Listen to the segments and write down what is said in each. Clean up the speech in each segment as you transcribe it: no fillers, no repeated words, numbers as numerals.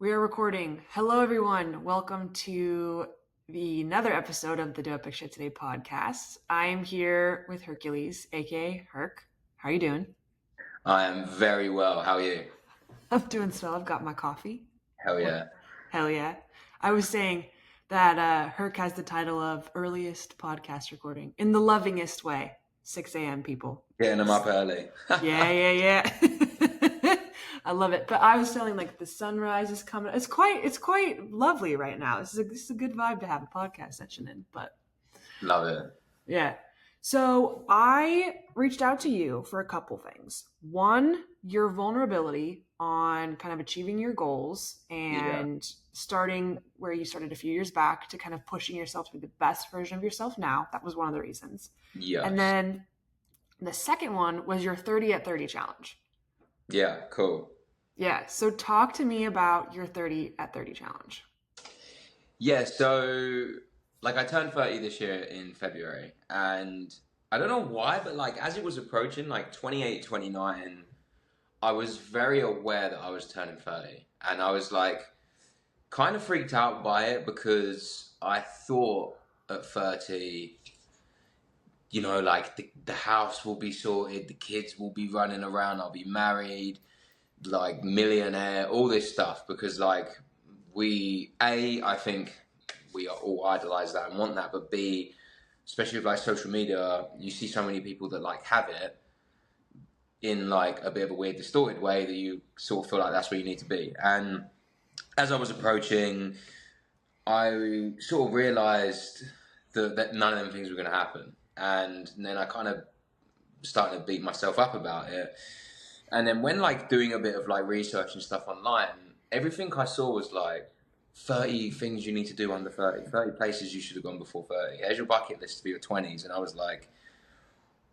We are recording. Hello, everyone. Welcome to another episode of the Dope Shit Today podcast. I am here with Hercules, aka Herc. How are you doing? I am very well. How are you? I'm doing swell. I've got my coffee. Hell yeah. Hell yeah. I was saying that Herc has the title of earliest podcast recording in the lovingest way. 6 a.m. people. Getting them up early. Yeah. I love it. But I was feeling like the sunrise is coming. It's quite lovely right now. This is a good vibe to have a podcast session in. But Love it. yeah. So I reached out to you for a couple things. One, your vulnerability on kind of achieving your goals and starting where you started a few years back to kind of pushing yourself to be the best version of yourself now. That was one of the reasons. Yes. And then the second one was your 30 at 30 challenge. Yeah, cool. Yeah. So talk to me about your 30 at 30 challenge. Yeah, so I turned 30 this year in February, and I don't know why, but as it was approaching 28, 29, I was very aware that I was turning 30, and I was kind of freaked out by it because I thought at 30, the house will be sorted, the kids will be running around, I'll be married, millionaire, all this stuff, because I think we are all idolize that and want that, but B, especially with social media, you see so many people that have it in a bit of a weird, distorted way that you sort of feel like that's where you need to be. And as I was approaching, I sort of realized that none of them things were going to happen. And then I kind of started to beat myself up about it. And then when doing a bit of research and stuff online, everything I saw was 30 things you need to do under 30 places you should have gone before 30. Here's your bucket list for your 20s. And I was like,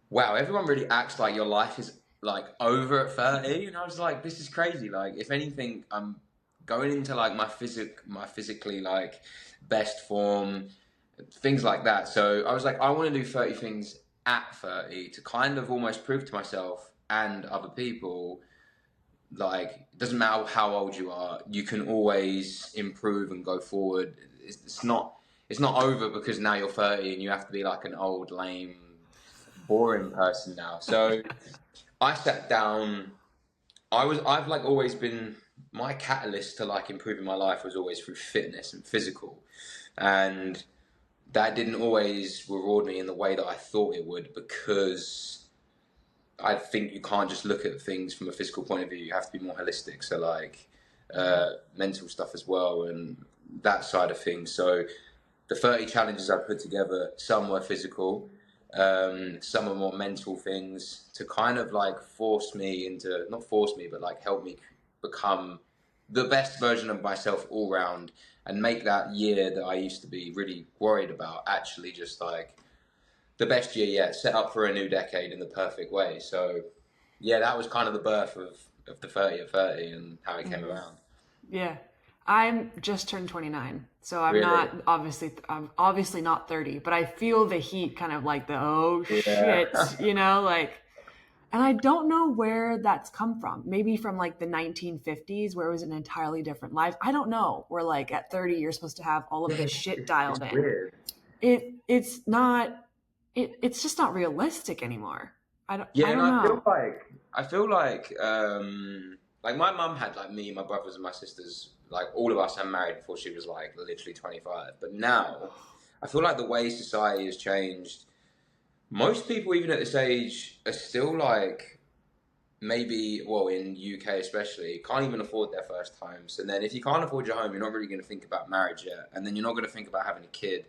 wow, everyone really acts like your life is over at 30. And I was like, this is crazy. If anything, I'm going into my physically best form, things like that. So I was like, I want to do 30 things at 30 to kind of almost prove to myself and other people, it doesn't matter how old you are, you can always improve and go forward. It's not over because now you're 30 and you have to be an old, lame, boring person now. So I sat down. I've always been, my catalyst to improving my life was always through fitness and physical, and that didn't always reward me in the way that I thought it would, because I think you can't just look at things from a physical point of view. You have to be more holistic. So mental stuff as well, and that side of things. So the 30 challenges I put together, some were physical, some are more mental things to kind of force me into, not force me, but help me become the best version of myself all round, and make that year that I used to be really worried about actually just the best year yet, set up for a new decade in the perfect way. So yeah, that was kind of the birth of the 30 at 30 and how it came around. Yeah. I'm just turned 29. So I'm Really? I'm obviously not 30, but I feel the heat kind of shit, and I don't know where that's come from. Maybe from the 1950s where it was an entirely different life. I don't know. Where at 30 you're supposed to have all of this shit dialed in. Weird. It's just not realistic anymore. I don't and know. I feel like my mum had me, my brothers and my sisters, all of us had married before she was literally 25. But now I feel the way society has changed, most people even at this age are still maybe, well, in UK especially, can't even afford their first homes. And then if you can't afford your home, you're not really going to think about marriage yet, and then you're not going to think about having a kid.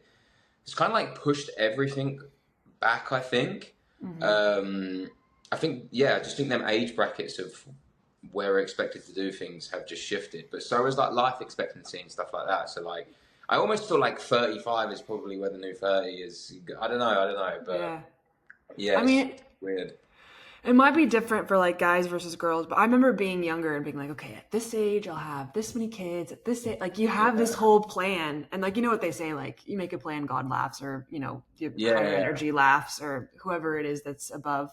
It's kind of pushed everything back, I think. Mm-hmm. I think, I just think them age brackets of where we're expected to do things have just shifted. But so is life expectancy and stuff like that. So I almost feel 35 is probably where the new 30 is. I don't know. But yeah, I mean, it's weird. It might be different for guys versus girls, but I remember being younger and being okay, at this age I'll have this many kids. At this age, you have this whole plan, and you know what they say, you make a plan, God laughs, or your higher energy laughs, or whoever it is that's above.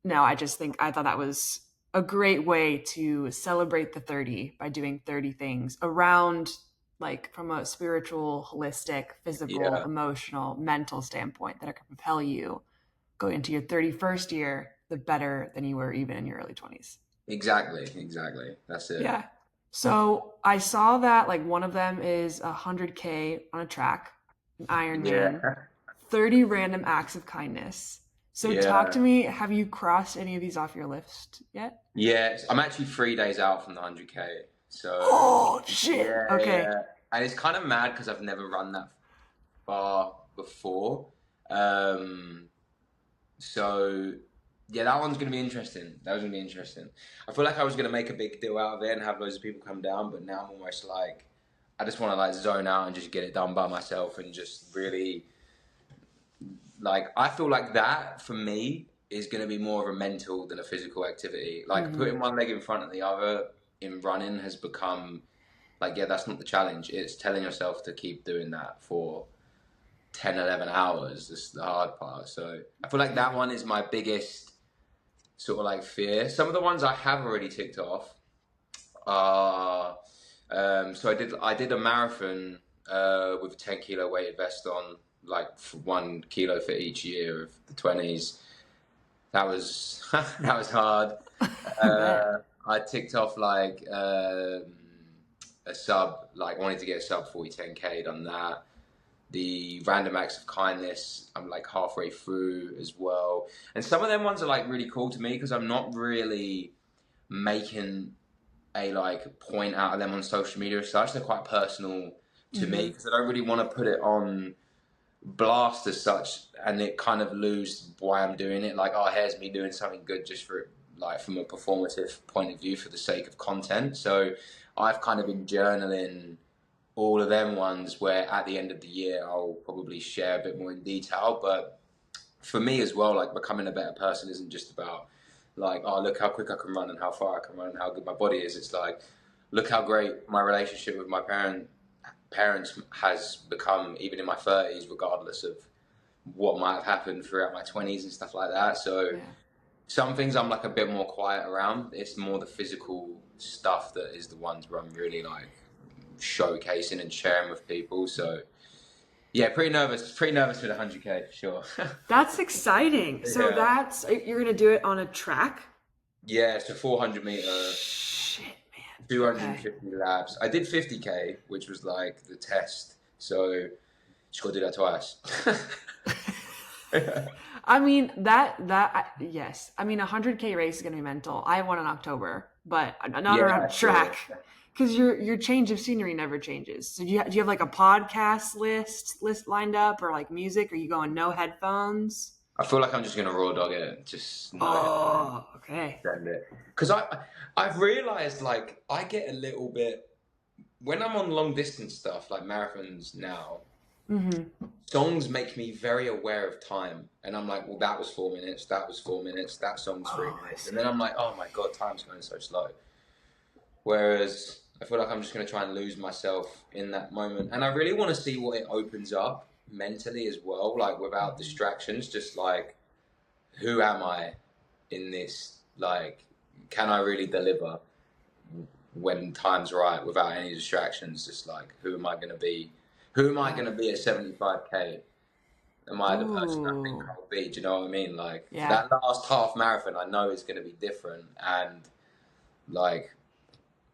No, I thought that was a great way to celebrate the 30 by doing 30 things around, like, from a spiritual, holistic, physical, Yeah, emotional, mental standpoint that can propel you go into your 31st year the better than you were even in your early 20s. exactly. That's it. Yeah. So I saw that like one of them is 100K on a track, an Ironman, Yeah, 30 random acts of kindness. So talk to yeah, me. Have you crossed any of these off your list yet? yeah. I'm actually 3 days out from the 100K. So Oh shit. Okay. yeah, and it's kind of mad because I've never run that far before. Um, so yeah, that one's gonna be interesting. That was gonna be interesting. I feel like I was gonna make a big deal out of it and have loads of people come down, but now I'm almost like I just want to like zone out and just get it done by myself and just really like I feel like that for me is going to be more of a mental than a physical activity. Like Mm-hmm. putting one leg in front of the other in running has become like, yeah, that's not the challenge. It's telling yourself to keep doing that for 10, 11 hours. This is the hard part. So I feel like that one is my biggest sort of like fear. Some of the ones I have already ticked off are so I did a marathon with a 10 kilo weighted vest on, like for 1 kilo for each year of the 20s. That was that was hard. I bet. I ticked off like a sub, like wanted to get a sub 40 10K, done that. The random acts of kindness, I'm like halfway through as well. And some of them ones are like really cool to me because I'm not really making a like point out of them on social media as such. They're quite personal to me Mm-hmm. because I don't really want to put it on blast as such and it kind of lose why I'm doing it. Like, oh, here's me doing something good just for like from a performative point of view for the sake of content. So I've kind of been journaling all of them ones where at the end of the year I'll probably share a bit more in detail. But for me as well, like becoming a better person isn't just about like, oh, look how quick I can run and how far I can run and how good my body is. It's like, look how great my relationship with my parents has become even in my 30s, regardless of what might have happened throughout my 20s and stuff like that. So Yeah. some things I'm like a bit more quiet around. It's more the physical stuff that is the ones where I'm really like showcasing and sharing with people. So yeah, pretty nervous with 100K for sure. That's exciting. So Yeah. you're gonna do it on a track? Yeah, it's a 400 meter, Shit, man. Okay. 250 laps. I did 50K, which was like the test. So just gotta do that twice. I mean yes. I mean 100K race is gonna be mental. I have one in October, but not around Yeah, sure. track because your change of scenery never changes. So do you have like a podcast list lined up or like music? Are you going no headphones? I feel like I'm just gonna raw dog it, just no headphones, Oh, okay. send it. Because I've realized like I get a little bit when I'm on long distance stuff like marathons now. Mm-hmm. Songs make me very aware of time, and I'm like, well, that was 4 minutes, that was 4 minutes, that song's three Oh, I minutes, and then see. I'm like, oh my god, time's going so slow. Whereas I feel like I'm just going to try and lose myself in that moment. And I really want to see what it opens up mentally as well, like without Mm-hmm. distractions, just like, who am I in this? Like, can I really deliver when time's right without any distractions? Just like, who am I going to be? Who am I Yeah. going to be at 75K? Am I the person I think Ooh. I'll be? Do you know what I mean? Like, for Yeah. that last half marathon, I know it's going to be different. And like,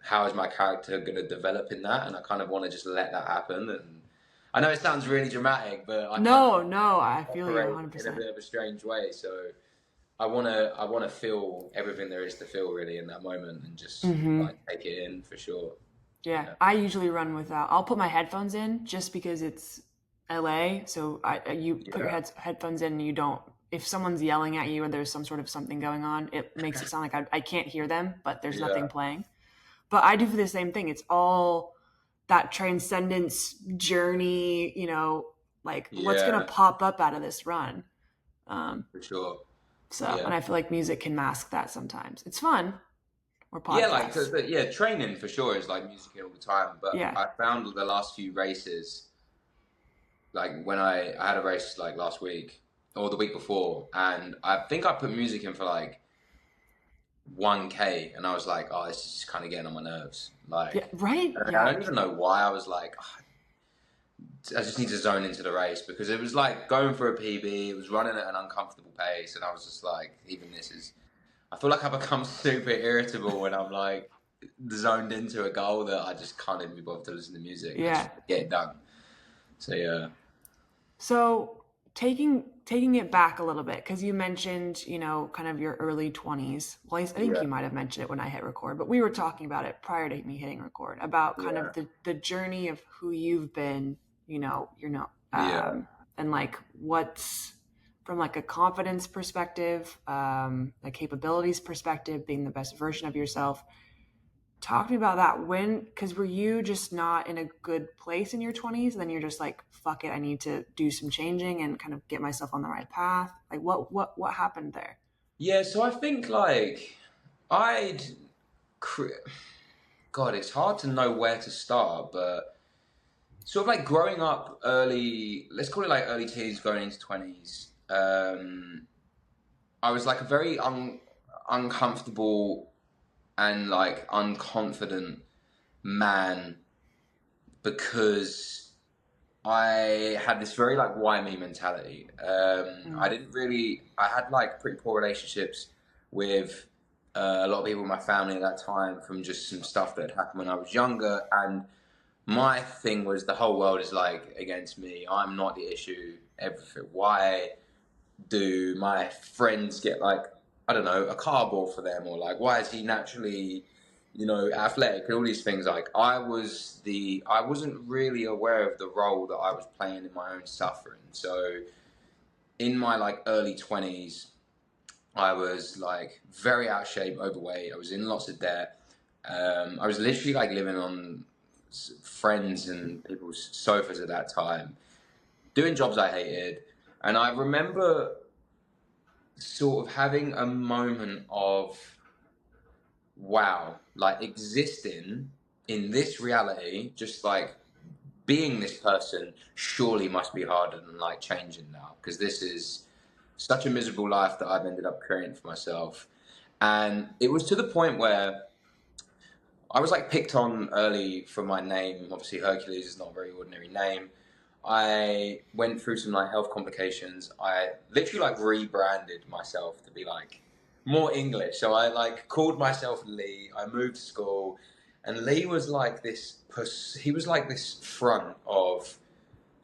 how is my character going to develop in that? And I kind of want to just let that happen. And I know it sounds really dramatic, but I kind of No, I feel you operate in a 100%. bit of a strange way. So I want to feel everything there is to feel really in that moment and just Mm-hmm. like take it in for sure. Yeah, Yeah, I usually run without. I'll put my headphones in just because it's LA. So you put your yeah, headphones in and you don't. If someone's yelling at you or there's some sort of something going on, it makes it sound like I can't hear them, but there's yeah, nothing playing. But I do for the same thing. It's all that transcendence journey, like what's going to yeah, pop up out of this run. Um, for sure. and Yeah, I feel like music can mask that sometimes. It's fun, or yeah, like podcasts. yeah, training for sure is like music all the time. But Yeah. I found the last few races, like when I had a race like last week or the week before, and I think I put music in for like 1K, and I was like, oh, this is kind of getting on my nerves. Yeah, Like, right? and I Yeah. don't even know why. I was like, oh, I just need to zone into the race, because it was like going for a PB. It was running at an uncomfortable pace, and I was just like, even this is. I feel like I become super irritable when I'm like zoned into a goal that I just can't even be bothered to listen to music. I just Yeah. get it done. So yeah. So taking it back a little bit, because you mentioned, you know, kind of your early 20s. Well, I think Yeah. you might have mentioned it when I hit record, but we were talking about it prior to me hitting record, about kind Yeah. of the journey of who you've been, Yeah. and like what's from like a confidence perspective, a capabilities perspective, being the best version of yourself. Talk to me about that. Because were you just not in a good place in your 20s? And then you're just like, fuck it, I need to do some changing and kind of get myself on the right path. Like, what happened there? Yeah. So I think like I'd, God, it's hard to know where to start, but sort of like growing up early, let's call it like early teens, going into 20s. I was like a very uncomfortable and like unconfident man, because I had this very like why me mentality. I had like pretty poor relationships with a lot of people in my family at that time, from just some stuff that had happened when I was younger. And my thing was, the whole world is like against me. I'm not the issue. Everything. Why do my friends get like, I don't know, a car bought for them, or like, why is he naturally, athletic, and all these things. Like I wasn't really aware of the role that I was playing in my own suffering. So in my like early 20s, I was like very out of shape, overweight. I was in lots of debt. I was literally like living on friends and people's sofas at that time, doing jobs I hated. And I remember sort of having a moment of, wow, like existing in this reality, just like being this person, surely must be harder than like changing now, because this is such a miserable life that I've ended up creating for myself. And it was to the point where I was like picked on early for my name. Obviously, Hercules is not a very ordinary name. I went through some like health complications. I literally like rebranded myself to be like more English. So I like called myself Lee. I moved to school, and Lee was like this. He was like this front of,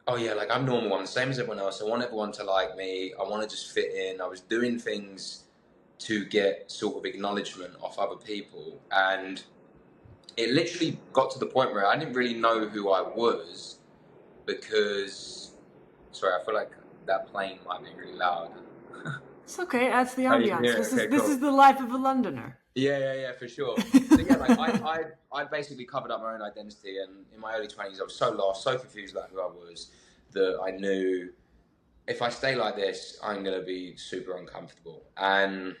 oh yeah, like I'm normal. I'm the same as everyone else. I want everyone to like me. I want to just fit in. I was doing things to get sort of acknowledgement off other people, and it literally got to the point where I didn't really know who I was, because, sorry, I feel like that plane might be really loud. It's okay. That's the Oh, you can ambiance. hear it? Okay, This cool. is the life of a Londoner. Yeah, for sure. So yeah, like I basically covered up my own identity, and in my early 20s, I was so lost, so confused about who I was, that I knew if I stay like this, I'm gonna be super uncomfortable. And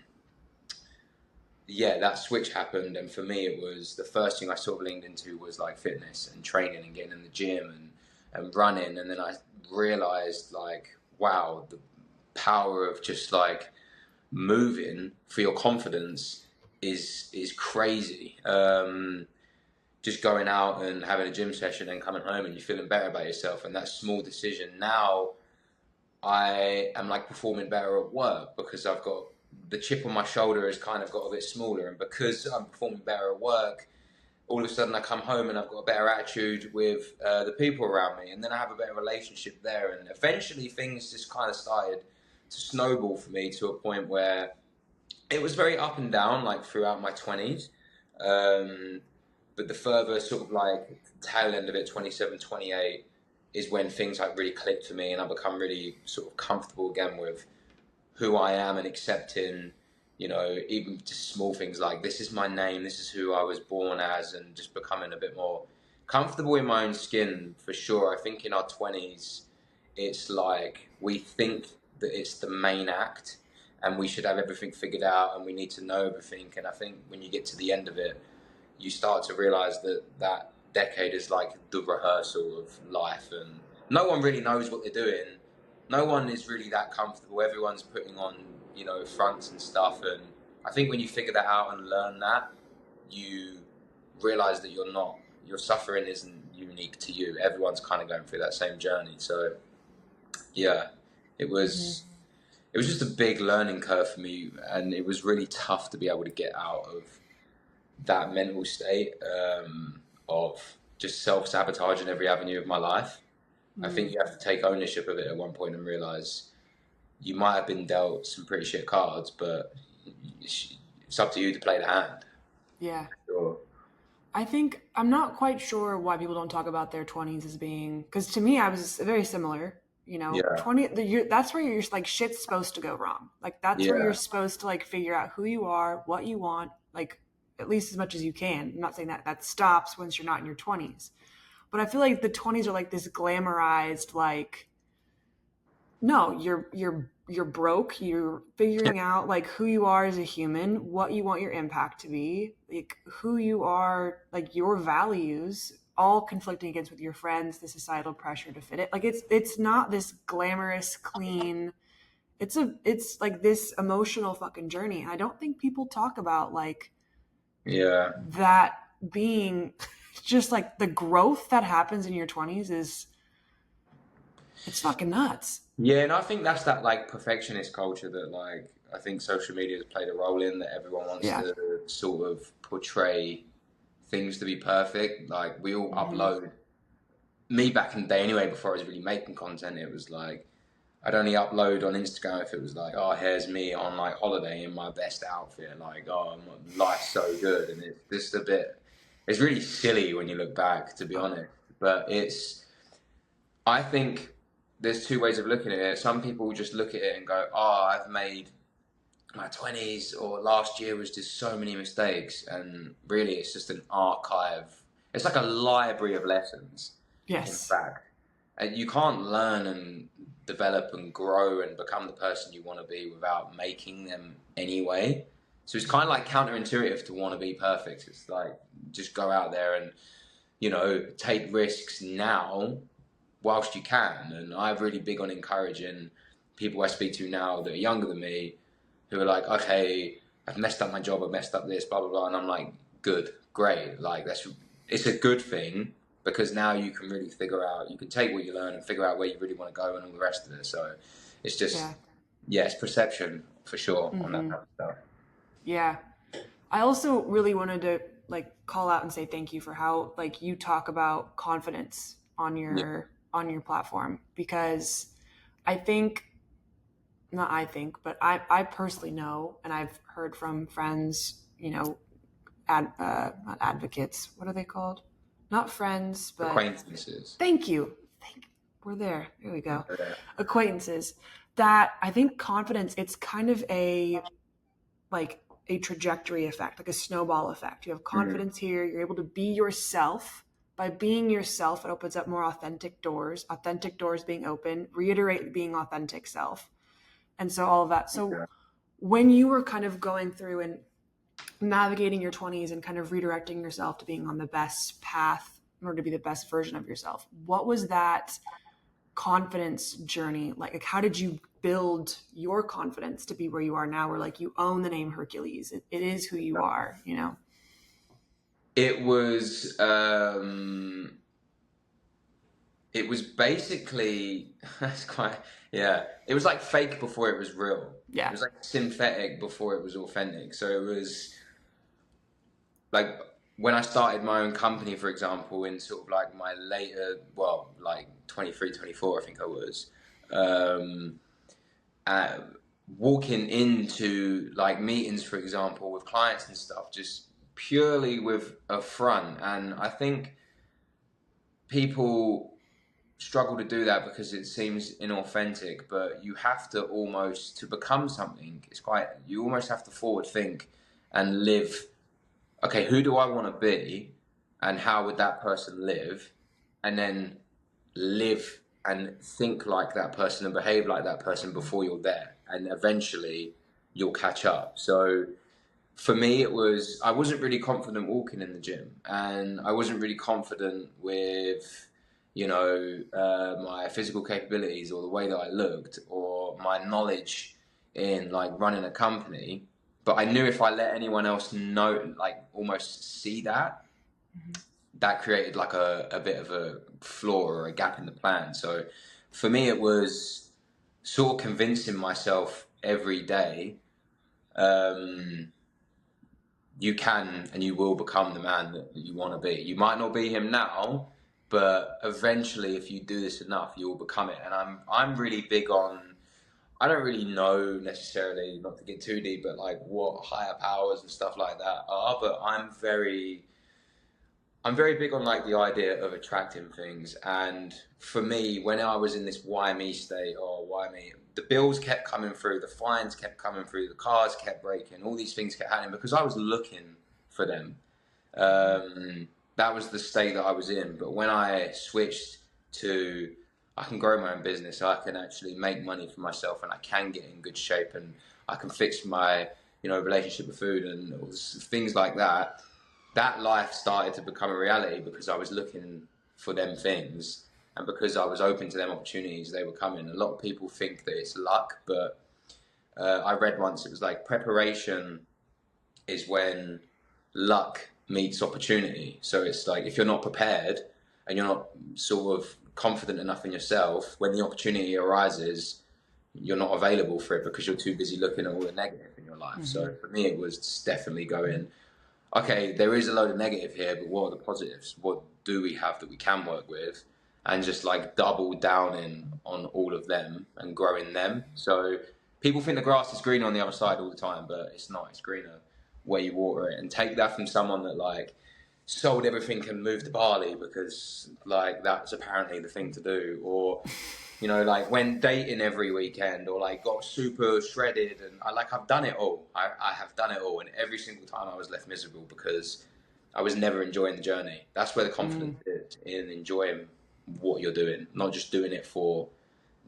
yeah, that switch happened, and for me, it was the first thing I sort of leaned into was like fitness and training and getting in the gym and running, and then I realized like, wow, the power of just like moving for your confidence is crazy. Just going out and having a gym session and coming home and you're feeling better about yourself, and that small decision. Now I am like performing better at work, because I've got the chip on my shoulder has kind of got a bit smaller, and because I'm performing better at work, all of a sudden I come home and I've got a better attitude with the people around me, and then I have a better relationship there, and eventually things just kind of started to snowball for me, to a point where it was very up and down like throughout my 20s, but the further sort of like tail end of it, 27, 28, is when things like really clicked for me, and I become really sort of comfortable again with who I am, and accepting, even just small things like, this is my name, this is who I was born as, and just becoming a bit more comfortable in my own skin, for sure. I think in our 20s, it's like we think that it's the main act, and we should have everything figured out, and we need to know everything. And I think when you get to the end of it, you start to realize that that decade is like the rehearsal of life, and no one really knows what they're doing. No one is really that comfortable. Everyone's putting on, fronts and stuff. And I think when you figure that out and learn that, you realize that your suffering isn't unique to you. Everyone's kind of going through that same journey. So yeah, it was it was just a big learning curve for me, and it was really tough to be able to get out of that mental state of just self-sabotage in every avenue of my life. I think you have to take ownership of it at one point and realize you might have been dealt some pretty shit cards, but it's up to you to play the hand. Yeah. Sure. I think I'm not quite sure why people don't talk about their 20s as being, because to me I was very similar. You know, Yeah. 20 that's where you're like shit's supposed to go wrong. Like that's where Yeah. you're supposed to like figure out who you are, what you want, like at least as much as you can. I'm not saying that that stops once you're not in your 20s. But I feel like the 20s are like this glamorized like no, you're broke, you're figuring out like who you are as a human, what you want your impact to be, like who you are, like your values, all conflicting against with your friends, the societal pressure to fit it. Like it's not this glamorous clean, it's like this emotional fucking journey. And I don't think people talk about like Yeah. that being just like the growth that happens in your 20s is it's fucking nuts. Yeah, and I think that's that like perfectionist culture that like I think social media has played a role in, that everyone wants Yeah. to sort of portray things to be perfect. Like we all upload. Me back in the day anyway, before I was really making content, it was like I'd only upload on Instagram if it was like, oh, here's me on like holiday in my best outfit, like, oh, life's so good, and it's just a bit. It's really silly when you look back, to be honest. But I think there's two ways of looking at it. Some people just look at it and go, oh, I've made my 20s, or last year was just so many mistakes, and really it's just an archive. It's like a library of lessons. Yes. In fact, and you can't learn and develop and grow and become the person you want to be without making them anyway. So it's kind of like counterintuitive to want to be perfect. It's like just go out there and, you know, take risks now whilst you can. And I'm really big on encouraging people I speak to now that are younger than me, who are like, okay, I've messed up my job, I've messed up this, blah, blah, blah. And I'm like, good, great. Like it's a good thing, because now you can really figure out, you can take what you learn and figure out where you really want to go and all the rest of it. So it's just, yeah it's perception for sure on that kind of stuff. Yeah. I also really wanted to like call out and say thank you for how like you talk about confidence on your platform, because I think not I think, but I personally know, and I've heard from friends, you know, not advocates. What are they called? Not friends, but Acquaintances. Thank you. We're there. Here we go. Yeah. Acquaintances. That I think confidence, it's kind of a trajectory effect, like a snowball effect. You have confidence here. You're able to be yourself. By being yourself, it opens up more authentic doors being open, reiterate being authentic self. And so all of that. So when you were kind of going through and navigating your 20s and kind of redirecting yourself to being on the best path in order to be the best version of yourself, what was that confidence journey like? How did you build your confidence to be where you are now, where like you own the name Hercules? It is who you are, you know? It was basically that's quite it was like fake before it was real. Yeah. It was like synthetic before it was authentic. So it was like when I started my own company, for example, in sort of like my later, well, like 23, 24, I think I was, walking into like meetings, for example, with clients and stuff, just purely with a front. And I think people struggle to do that because it seems inauthentic, but you have to almost, to become something, you almost have to forward think and live, okay, who do I want to be and how would that person live? And then live and think like that person and behave like that person before you're there. And eventually you'll catch up. So for me, I wasn't really confident walking in the gym, and I wasn't really confident with, you know, my physical capabilities or the way that I looked or my knowledge in like running a company, But I knew if I let anyone else know, like almost see that, that created like a bit of a flaw or a gap in the plan. So for me, it was sort of convincing myself every day, you can and you will become the man that you want to be. You might not be him now, but eventually, if you do this enough, you will become it. And I'm really big on. I don't really know necessarily, not to get too deep, but like what higher powers and stuff like that are. But I'm very big on like the idea of attracting things. And for me, when I was in this why me state, or why me, the bills kept coming through, the fines kept coming through, the cars kept breaking, all these things kept happening because I was looking for them. That was the state that I was in. But when I switched to, I can grow my own business, I can actually make money for myself, and I can get in good shape, and I can fix my, relationship with food and things like that. That life started to become a reality because I was looking for them things, and because I was open to them opportunities, they were coming. A lot of people think that it's luck, but I read once, it was like preparation is when luck meets opportunity. So it's like if you're not prepared and you're not sort of confident enough in yourself, when the opportunity arises, you're not available for it because you're too busy looking at all the negative in your life. So for me, it was definitely going, okay, there is a load of negative here, but what are the positives? What do we have that we can work with? And just like double down in on all of them and growing them. So people think the grass is greener on the other side all the time, but it's not. It's greener where you water it. And take that from someone that like sold everything and moved to Bali because like that's apparently the thing to do. Or, like went dating every weekend, or like got super shredded. And I've done it all. I have done it all. And every single time I was left miserable because I was never enjoying the journey. That's where the confidence is, in enjoying what you're doing, not just doing it for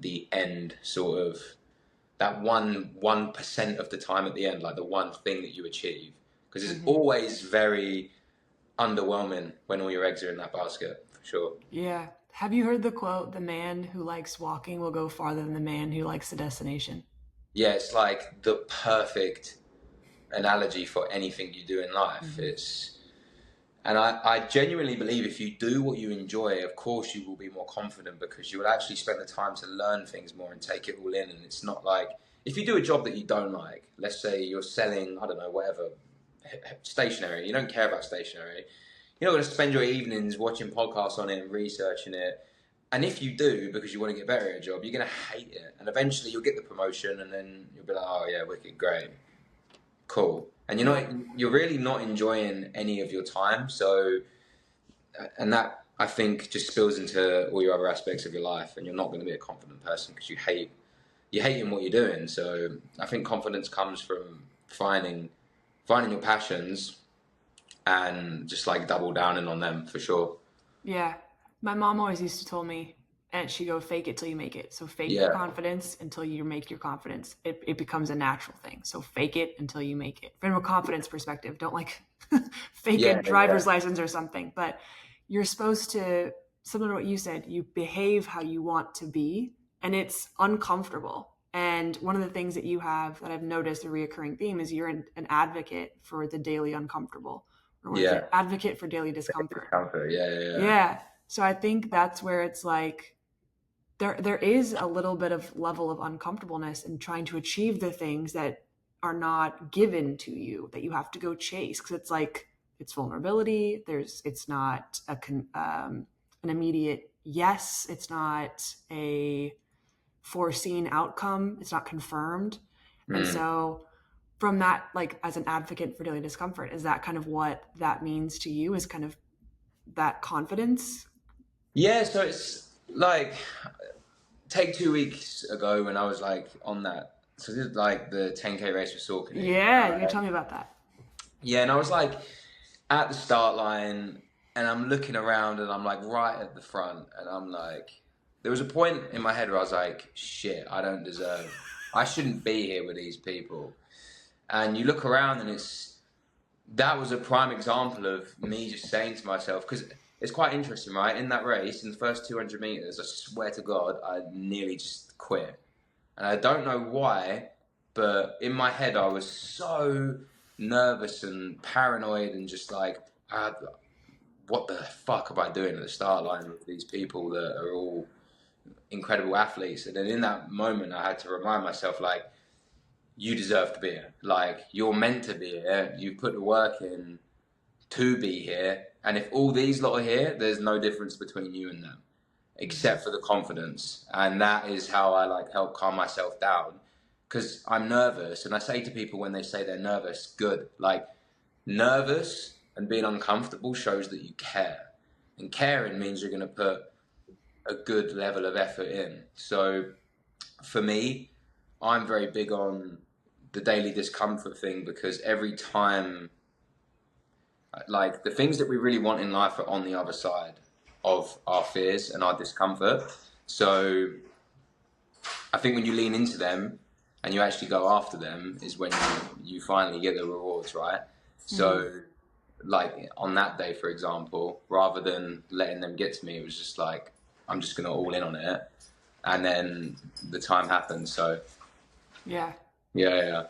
the end, sort of that 1% of the time at the end, like the one thing that you achieve. Because it's always very underwhelming when all your eggs are in that basket, for sure. Yeah. Have you heard the quote, the man who likes walking will go farther than the man who likes the destination? Yeah, it's like the perfect analogy for anything you do in life. And I genuinely believe if you do what you enjoy, of course you will be more confident because you will actually spend the time to learn things more and take it all in. And it's not like, if you do a job that you don't like, let's say you're selling, I don't know, whatever, stationery, you don't care about stationery, you're not going to spend your evenings watching podcasts on it and researching it. And if you do, because you want to get better at a job, you're going to hate it. And eventually you'll get the promotion and then you'll be like, oh yeah, wicked, great, cool. And you're really not enjoying any of your time. So, and that I think just spills into all your other aspects of your life, and you're not going to be a confident person because you're hating what you're doing. So I think confidence comes from finding your passions and just like double downing on them, for sure. Yeah. My mom always used to tell me, and she'd go, fake it till you make it. So fake your Yeah. confidence until you make your confidence. It becomes a natural thing. So fake it until you make it. From a confidence perspective, don't like fake a driver's license or something. But you're supposed to, similar to what you said, you behave how you want to be, and it's uncomfortable. And one of the things that you have that I've noticed a reoccurring theme is you're an advocate for the daily uncomfortable. Or what is it? Advocate for daily discomfort. Discomfort. Yeah. Yeah. So I think that's where it's like there is a little bit of level of uncomfortableness in trying to achieve the things that are not given to you, that you have to go chase, because it's like it's vulnerability. It's not an immediate yes. It's not a foreseen outcome. It's not confirmed. And so from that, like as an advocate for daily discomfort, is that kind of what that means to you, is kind of that confidence? Yeah, so it's like, take 2 weeks ago when I was like on that. So this is like the 10K race with Saucony. Yeah, you tell me about that. Yeah, and I was like at the start line, and I'm looking around, and I'm like right at the front, and I'm like, there was a point in my head where I was like, shit, I shouldn't be here with these people. And you look around, and that was a prime example of me just saying to myself, because it's quite interesting, right? In that race, in the first 200 meters, I swear to God, I nearly just quit. And I don't know why, But in my head, I was so nervous and paranoid and just like, what the fuck am I doing at the start line with these people that are all incredible athletes? And then in that moment, I had to remind myself, like, you deserve to be here. Like, you're meant to be here. You put the work in to be here. And if all these lot are here, there's no difference between you and them, except for the confidence. And that is how I like help calm myself down, because I'm nervous. And I say to people when they say they're nervous, good. Like, nervous and being uncomfortable shows that you care. And caring means you're going to put a good level of effort in. So for me, I'm very big on the daily discomfort thing, because every time, like, the things that we really want in life are on the other side of our fears and our discomfort. So I think when you lean into them and you actually go after them is when you finally get the rewards, right? So like on that day, for example, rather than letting them get to me, it was just like, I'm just going to all in on it. And then the time happened. So Yeah. yeah.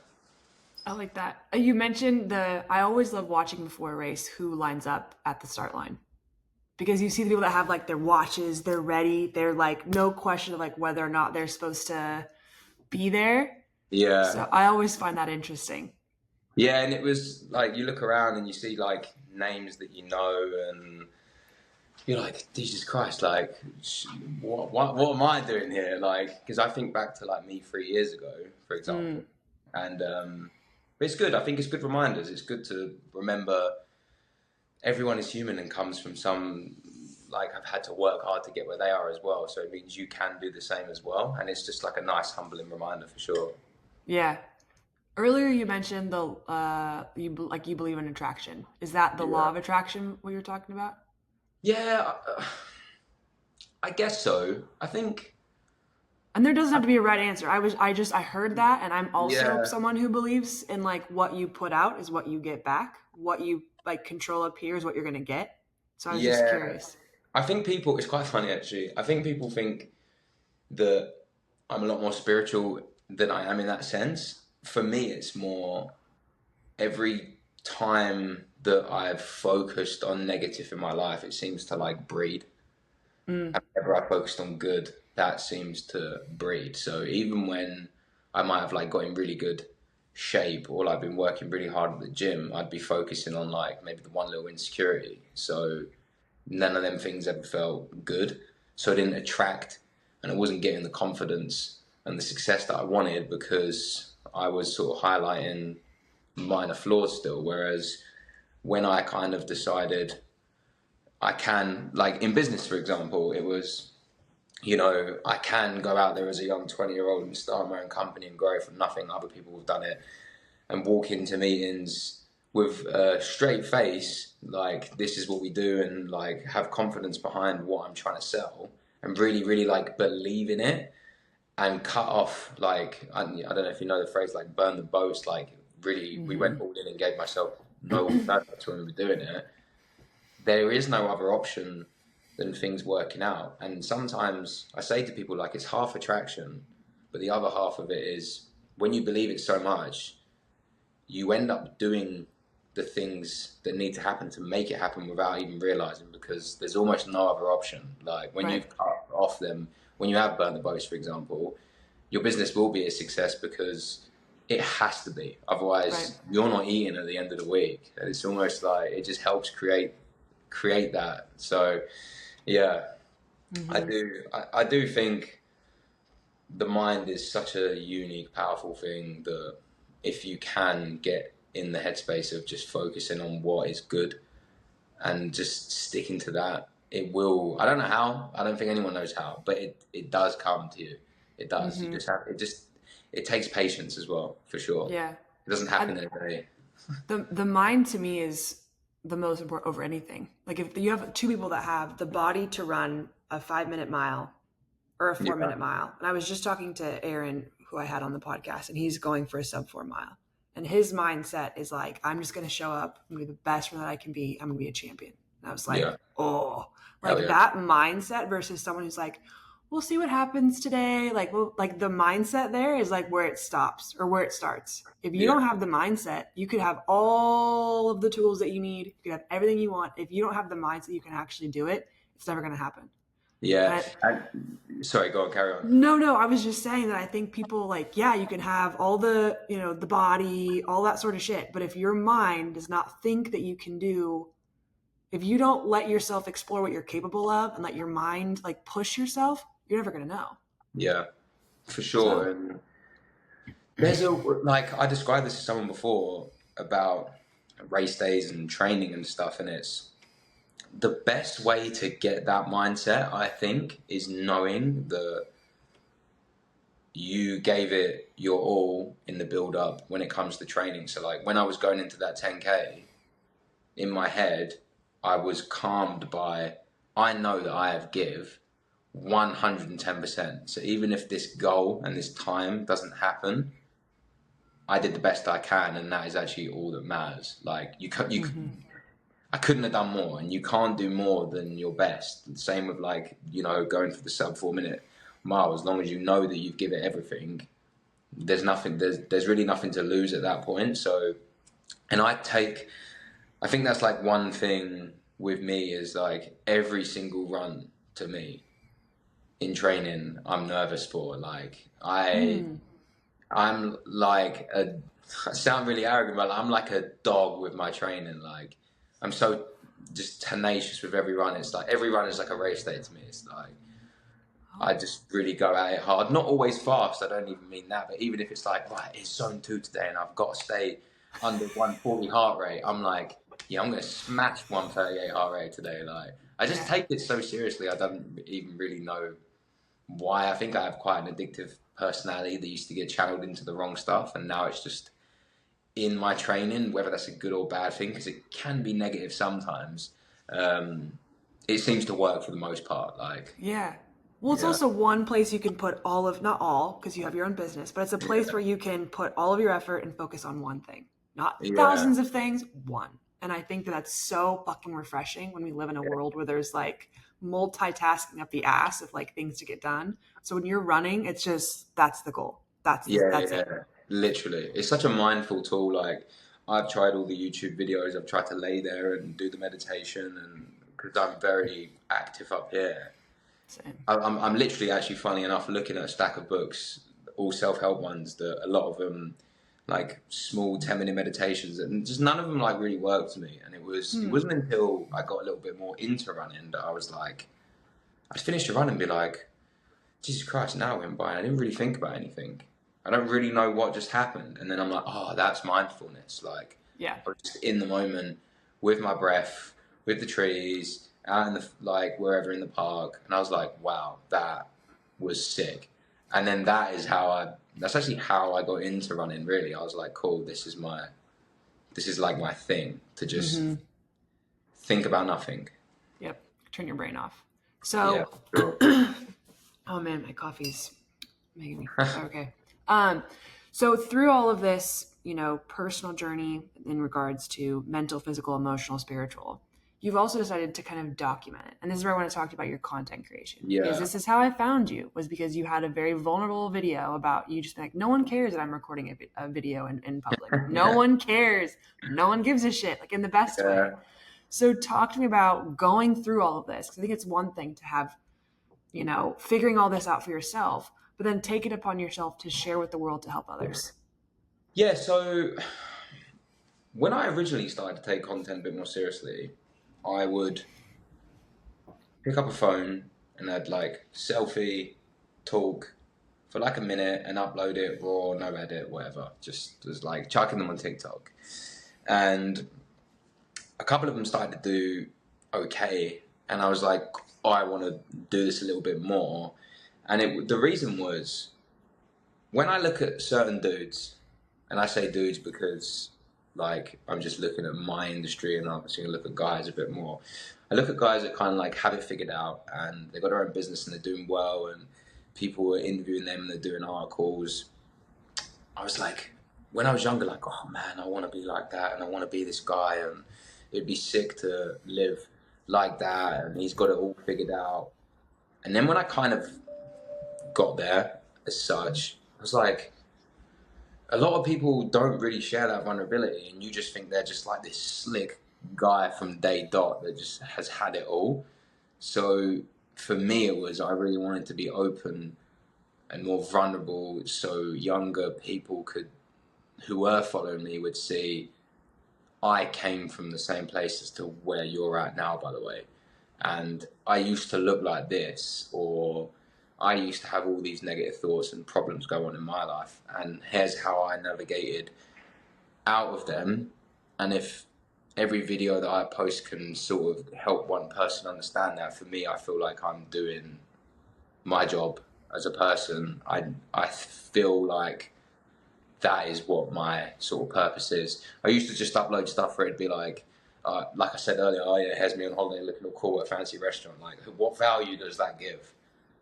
I like that. You mentioned I always love watching before a race who lines up at the start line, because you see the people that have like their watches, they're ready. They're like, no question of like whether or not they're supposed to be there. Yeah. So I always find that interesting. Yeah. And it was like, you look around and you see like names that you know, and you're like, Jesus Christ, like, what am I doing here? Like, because I think back to like me 3 years ago, for example, and but it's good. I think it's good reminders. It's good to remember everyone is human and comes from some, like, I've had to work hard to get where they are as well. So it means you can do the same as well, and it's just like a nice, humbling reminder for sure. Yeah. Earlier you mentioned you believe in attraction. Is that the law Yeah. of attraction what you're talking about? Yeah, I guess so. I think. And there doesn't have to be a right answer. I heard that, and I'm also Yeah. someone who believes in like what you put out is what you get back. What you like control up here is what you're gonna get. So I was just Yeah. curious. I think people, it's quite funny actually. I think people think that I'm a lot more spiritual than I am in that sense. For me, it's more every time that I've focused on negative in my life, it seems to like breed. Mm. And whenever I focused on good, that seems to breed. So even when I might have like got in really good shape, or like been working really hard at the gym, I'd be focusing on like maybe the one little insecurity. So none of them things ever felt good. So I didn't attract, and I wasn't getting the confidence and the success that I wanted, because I was sort of highlighting minor flaws still. Whereas when I kind of decided I can, like in business, for example, it was, I can go out there as a young 20-year-old and start my own company and grow from nothing. Other people have done it, and walk into meetings with a straight face, like, this is what we do, and like have confidence behind what I'm trying to sell, and really, really like believe in it, and cut off, like, I don't know if you know the phrase, like burn the boats, like really, we went all in and gave myself no alternatives when we were doing it. There is no other option than things working out. And sometimes I say to people, like, it's half attraction, but the other half of it is when you believe it so much, you end up doing the things that need to happen to make it happen without even realizing, because there's almost no other option. Like when you've cut off them, when you have burnt the boats, for example, your business will be a success because it has to be. Otherwise, you're not eating at the end of the week. And it's almost like it just helps create that. So yeah, I do think the mind is such a unique, powerful thing that if you can get in the headspace of just focusing on what is good and just sticking to that, it will. I don't know how. I don't think anyone knows how, but it does come to you. It does. You just have. It takes patience as well, for sure. Yeah. It doesn't happen in a day. The mind to me is the most important over anything. Like if you have two people that have the body to run a 5-minute mile or a 4-minute mile, and I was just talking to Aaron, who I had on the podcast, and he's going for a sub 4 mile, and his mindset is like, I'm just going to show up, I'm going to be the best that I can be, I'm going to be a champion. And I was like, that mindset versus someone who's like, we'll see what happens today. Like, like the mindset there is like where it stops or where it starts. If you Yeah. don't have the mindset, you could have all of the tools that you need. You could have everything you want. If you don't have the mindset, you can actually do it. It's never going to happen. Yeah. Sorry, go on, carry on. No, I was just saying that I think people like, yeah, you can have all the, the body, all that sort of shit. But if your mind does not think that you can do, if you don't let yourself explore what you're capable of and let your mind like push yourself, you're never going to know. Yeah, for sure. So. And there's like, I described this to someone before about race days and training and stuff. And it's the best way to get that mindset, I think, is knowing that you gave it your all in the build up when it comes to training. So like when I was going into that 10K, in my head, I was calmed by, I know that I have give 110%. So even if this goal and this time doesn't happen, I did the best I can, and that is actually all that matters. Like I couldn't have done more, and you can't do more than your best. The same with like, going for the sub 4 minute mile. As long as you know that you've given it everything, there's really nothing to lose at that point. So, and I think that's like one thing with me is like every single run to me in training, I'm nervous for. Like I'm like I sound really arrogant, but I'm like a dog with my training. Like I'm so just tenacious with every run. It's like every run is like a race day to me. It's like I just really go at it hard. Not always fast. I don't even mean that. But even if it's like, right, it's zone 2 today and I've got to stay under 140 heart rate, I'm like, yeah, I'm going to smash 138 heart rate today. Like I just take it so seriously. I don't even really know why. I think I have quite an addictive personality that used to get channeled into the wrong stuff. And now it's just in my training, whether that's a good or bad thing, because it can be negative sometimes. It seems to work for the most part. Like, yeah. Well, it's also one place you can put all of, not all, because you have your own business, but it's a place where you can put all of your effort and focus on one thing, not thousands of things, one. And I think that that's so fucking refreshing when we live in a world where there's like multitasking up the ass of like things to get done. So when you're running, it's just, that's the goal. That's it. Literally. It's such a mindful tool. Like I've tried all the YouTube videos. I've tried to lay there and do the meditation, and because I'm very active up here. Same. I'm literally actually, funny enough, looking at a stack of books, all self-help ones, that a lot of them like small 10-minute meditations, and just none of them like really worked for me. And it wasn't until I got a little bit more into running that I was like, I'd finish a run and be like, Jesus Christ, an hour went by and I didn't really think about anything. I don't really know what just happened. And then I'm like, oh, that's mindfulness. Like, I was just in the moment with my breath, with the trees, out in the, like, wherever in the park. And I was like, wow, that was sick. And then that's actually how I got into running, really. I was like, cool, this is like my thing, to just think about nothing. Yep. Turn your brain off. So, sure. Oh man, my coffee's making me okay. So through all of this, personal journey in regards to mental, physical, emotional, spiritual, you've also decided to kind of document it. And this is where I want to talk about your content creation. Yeah. Because this is how I found you, was because you had a very vulnerable video about you just being like, no one cares that I'm recording a video in public. No one cares. No one gives a shit, like in the best way. So talk to me about going through all of this. Because I think it's one thing to have, figuring all this out for yourself, but then take it upon yourself to share with the world to help others. Yeah, so when I originally started to take content a bit more seriously, I would pick up a phone and I'd like selfie, talk for like a minute and upload it raw, no edit, whatever. Just like chucking them on TikTok. And a couple of them started to do okay. And I was like, oh, I want to do this a little bit more. And the reason was, when I look at certain dudes, and I say dudes because like I'm just looking at my industry, and obviously I look at guys a bit more. I look at guys that kind of like have it figured out, and they've got their own business and they're doing well, and people are interviewing them and they're doing articles. I was like, when I was younger, like, oh man, I want to be like that, and I want to be this guy, and it'd be sick to live like that, and he's got it all figured out. And then when I kind of got there as such. I was like, a lot of people don't really share that vulnerability, and you just think they're just like this slick guy from day dot that just has had it all. So for me, it was, I really wanted to be open and more vulnerable, so younger people who were following me would see I came from the same place as to where you're at now, by the way. And I used to look like this, or I used to have all these negative thoughts and problems go on in my life. And here's how I navigated out of them. And if every video that I post can sort of help one person understand that, for me, I feel like I'm doing my job as a person. I feel like that is what my sort of purpose is. I used to just upload stuff where it'd be like I said earlier, oh yeah, here's me on holiday looking all cool at a fancy restaurant. Like, what value does that give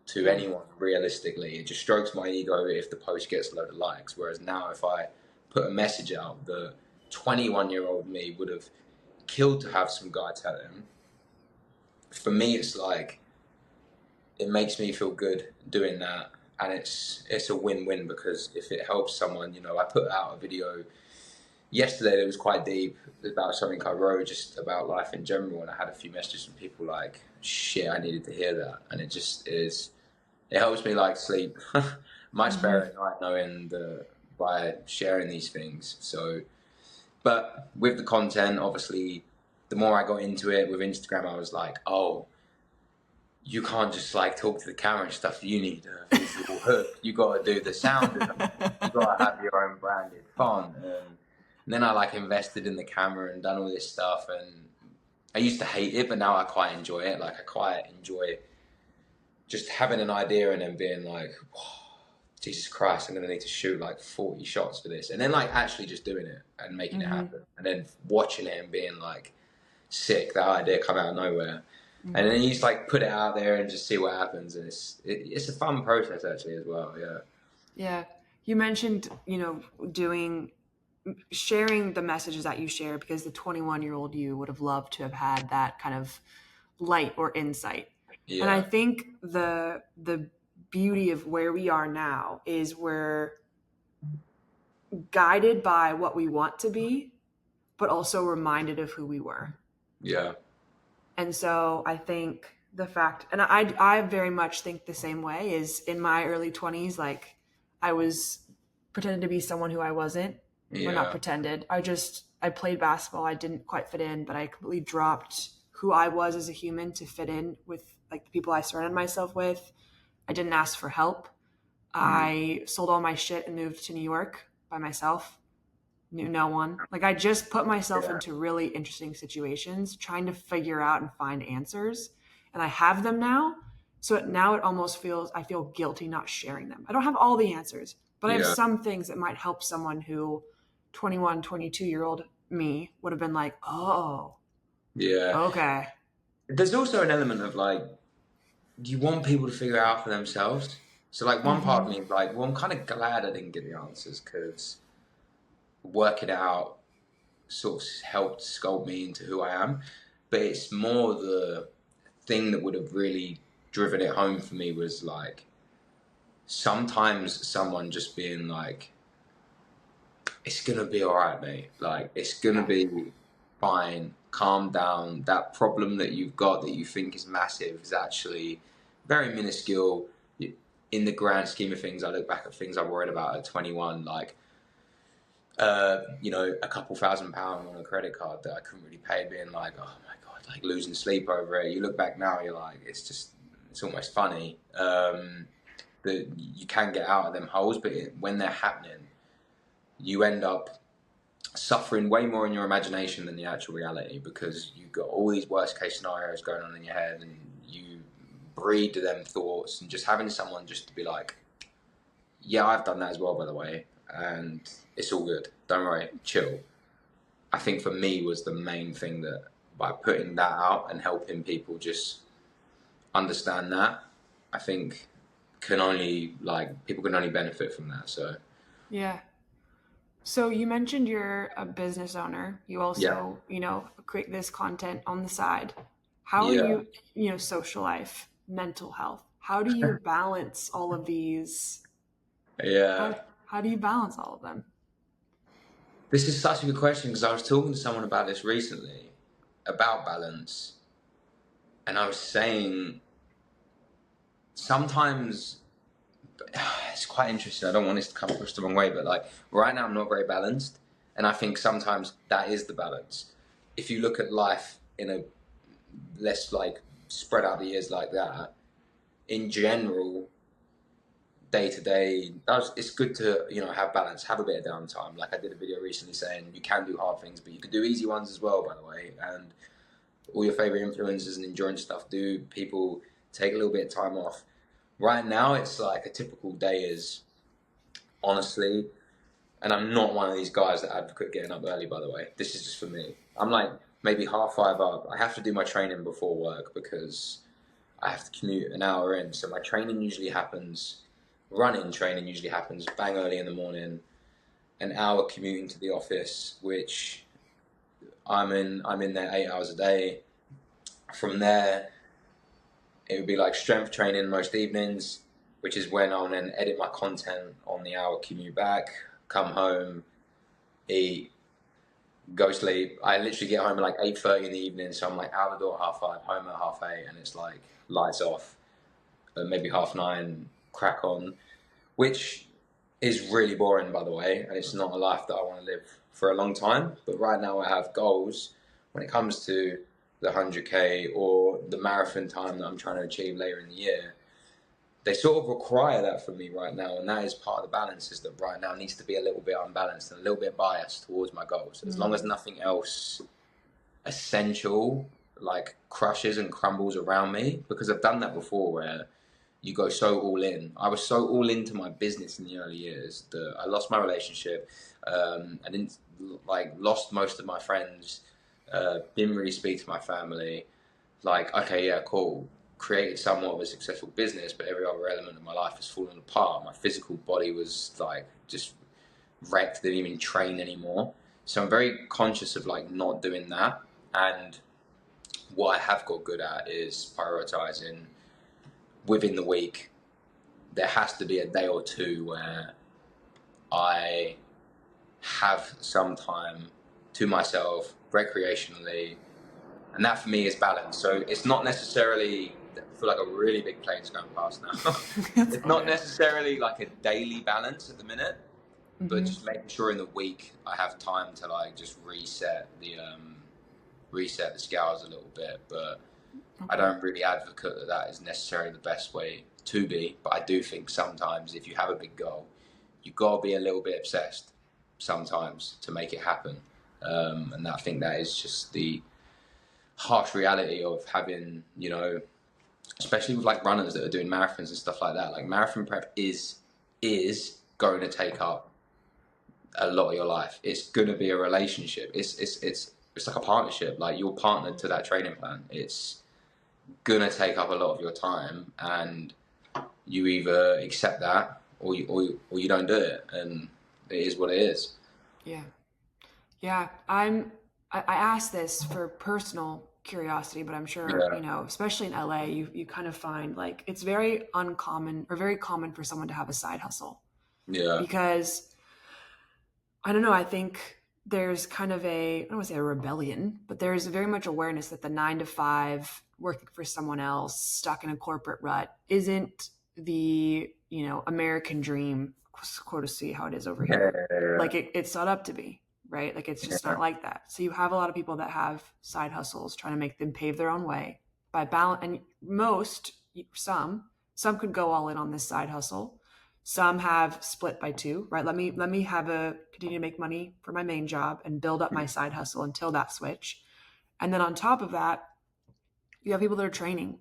to anyone realistically? It just strokes my ego if the post gets a load of likes. Whereas now, if I put a message out, the 21-year-old me would have killed to have some guy tell him. For me, it's like, it makes me feel good doing that. And it's a win-win, because if it helps someone, you know, I put out a video yesterday that was quite deep about something I wrote just about life in general, and I had a few messages from people like, shit, I needed to hear that. And it just is, it helps me like sleep much better at night knowing by sharing these things. So, but with the content, obviously, the more I got into it with Instagram, I was like, oh, you can't just like talk to the camera and stuff. You need a visual hook. You got to do the sound. You got to have your own branded font. And then I like invested in the camera and done all this stuff. And I used to hate it, but now I quite enjoy it. Like, I quite enjoy just having an idea and then being like, oh, Jesus Christ, I'm going to need to shoot like 40 shots for this. And then like actually just doing it and making it happen. And then watching it and being like, sick, that idea come out of nowhere. And then you just like put it out there and just see what happens. And it's a fun process actually as well. Yeah. Yeah. You mentioned, you know, sharing the messages that you share, because the 21-year-old you would have loved to have had that kind of light or insight. Yeah. And I think the beauty of where we are now is we're guided by what we want to be, but also reminded of who we were. Yeah. And so I think the fact, and I very much think the same way, is in my early 20s, like I was pretending to be someone who I wasn't. Yeah. Or not pretended. I played basketball. I didn't quite fit in, but I completely dropped who I was as a human to fit in with like the people I surrounded myself with. I didn't ask for help. I sold all my shit and moved to New York by myself. Knew no one. Like, I just put myself into really interesting situations, trying to figure out and find answers. And I have them now. So now it almost feels, I feel guilty not sharing them. I don't have all the answers, but I have some things that might help someone who 21, 22-year-old me would have been like, oh, yeah, okay. There's also an element of like, you want people to figure it out for themselves. So like one part of me is like, well, I'm kind of glad I didn't get the answers, because working it out sort of helped sculpt me into who I am. But it's more the thing that would have really driven it home for me was like, sometimes someone just being like, it's gonna be all right, mate. Like, it's gonna be fine. Calm down. That problem that you've got that you think is massive is actually very minuscule in the grand scheme of things. I look back at things I worried about at 21, like, you know, a couple £1,000 on a credit card that I couldn't really pay, being like, oh my God, like losing sleep over it. You look back now, you're like, it's almost funny. That you can get out of them holes, but when they're happening, you end up suffering way more in your imagination than the actual reality, because you've got all these worst case scenarios going on in your head, and you breed to them thoughts. And just having someone just to be like, yeah, I've done that as well, by the way, and it's all good, don't worry, chill, I think for me was the main thing, that by putting that out and helping people just understand that, I think people can only benefit from that. So Yeah. So you mentioned you're a business owner. You also, you know, create this content on the side. How are you, you know, social life, mental health? how do you balance all of these? Yeah. How do you balance all of them? This is such a good question because I was talking to someone about this recently, about balance, and I was saying sometimes it's quite interesting. I don't want this to come across the wrong way, but like right now I'm not very balanced, and I think sometimes that is the balance. If you look at life in a less like spread out the years like that, in general, day to day, it's good to have balance, have a bit of downtime. Like I did a video recently saying you can do hard things, but you can do easy ones as well. By the way, and all your favorite influencers and endurance stuff do. People take a little bit of time off. Right now, it's like a typical day is honestly, and I'm not one of these guys that advocate getting up early. By the way, this is just for me. I'm like maybe 5:30 up. I have to do my training before work because I have to commute an hour in. So my training usually happens. Running training usually happens bang early in the morning. An hour commuting to the office, which I'm in there 8 hours a day. From there, it would be like strength training most evenings, which is when I'll then edit my content on the hour commute back, come home, eat, go sleep. I literally get home at like 8:30 in the evening, so I'm like out the door at 5:30, home at 8:30, and it's like lights off, maybe 9:30, crack on, which is really boring, by the way, and it's not a life that I want to live for a long time. But right now I have goals when it comes to the 100K or the marathon time that I'm trying to achieve later in the year. They sort of require that from me right now, and that is part of the balance, is that right now needs to be a little bit unbalanced and a little bit biased towards my goals. As long as nothing else essential like crushes and crumbles around me, because I've done that before where you go so all in. I was so all into my business in the early years that I lost my relationship. I didn't lost most of my friends. Didn't really speak to my family. Like, okay, yeah, cool. Created somewhat of a successful business, but every other element of my life has fallen apart. My physical body was like just wrecked. Didn't even train anymore. So I'm very conscious of like not doing that. And what I have got good at is prioritizing within the week. There has to be a day or two where I have some time to myself recreationally, and that for me is balance. So it's not necessarily, I feel like a really big plane's going past now. It's not necessarily like a daily balance at the minute, but just making sure in the week I have time to like just reset the scales a little bit. But I don't really advocate that is necessarily the best way to be, but I do think sometimes if you have a big goal, you gotta be a little bit obsessed sometimes to make it happen. And I think that is just the harsh reality of having, especially with like runners that are doing marathons and stuff like that. Like marathon prep is going to take up a lot of your life. It's gonna be a relationship. It's like a partnership. Like you're partnered to that training plan. It's gonna take up a lot of your time, and you either accept that or you don't do it, and it is what it is. Yeah. I asked this for personal curiosity, but I'm sure especially in LA, you kind of find like it's very uncommon or very common for someone to have a side hustle. Yeah. Because I don't know, I think there's kind of I don't want to say a rebellion, but there's very much awareness that the 9 to 5 working for someone else, stuck in a corporate rut, isn't the American dream, quote, to see how it is over here. Like it's set up to be, right? Like it's just not like that. So you have a lot of people that have side hustles trying to make them pave their own way by balance, and some could go all in on this side hustle. Some have split by 2, right? Let me continue to make money for my main job and build up my side hustle until that switch. And then on top of that, you have people that are training.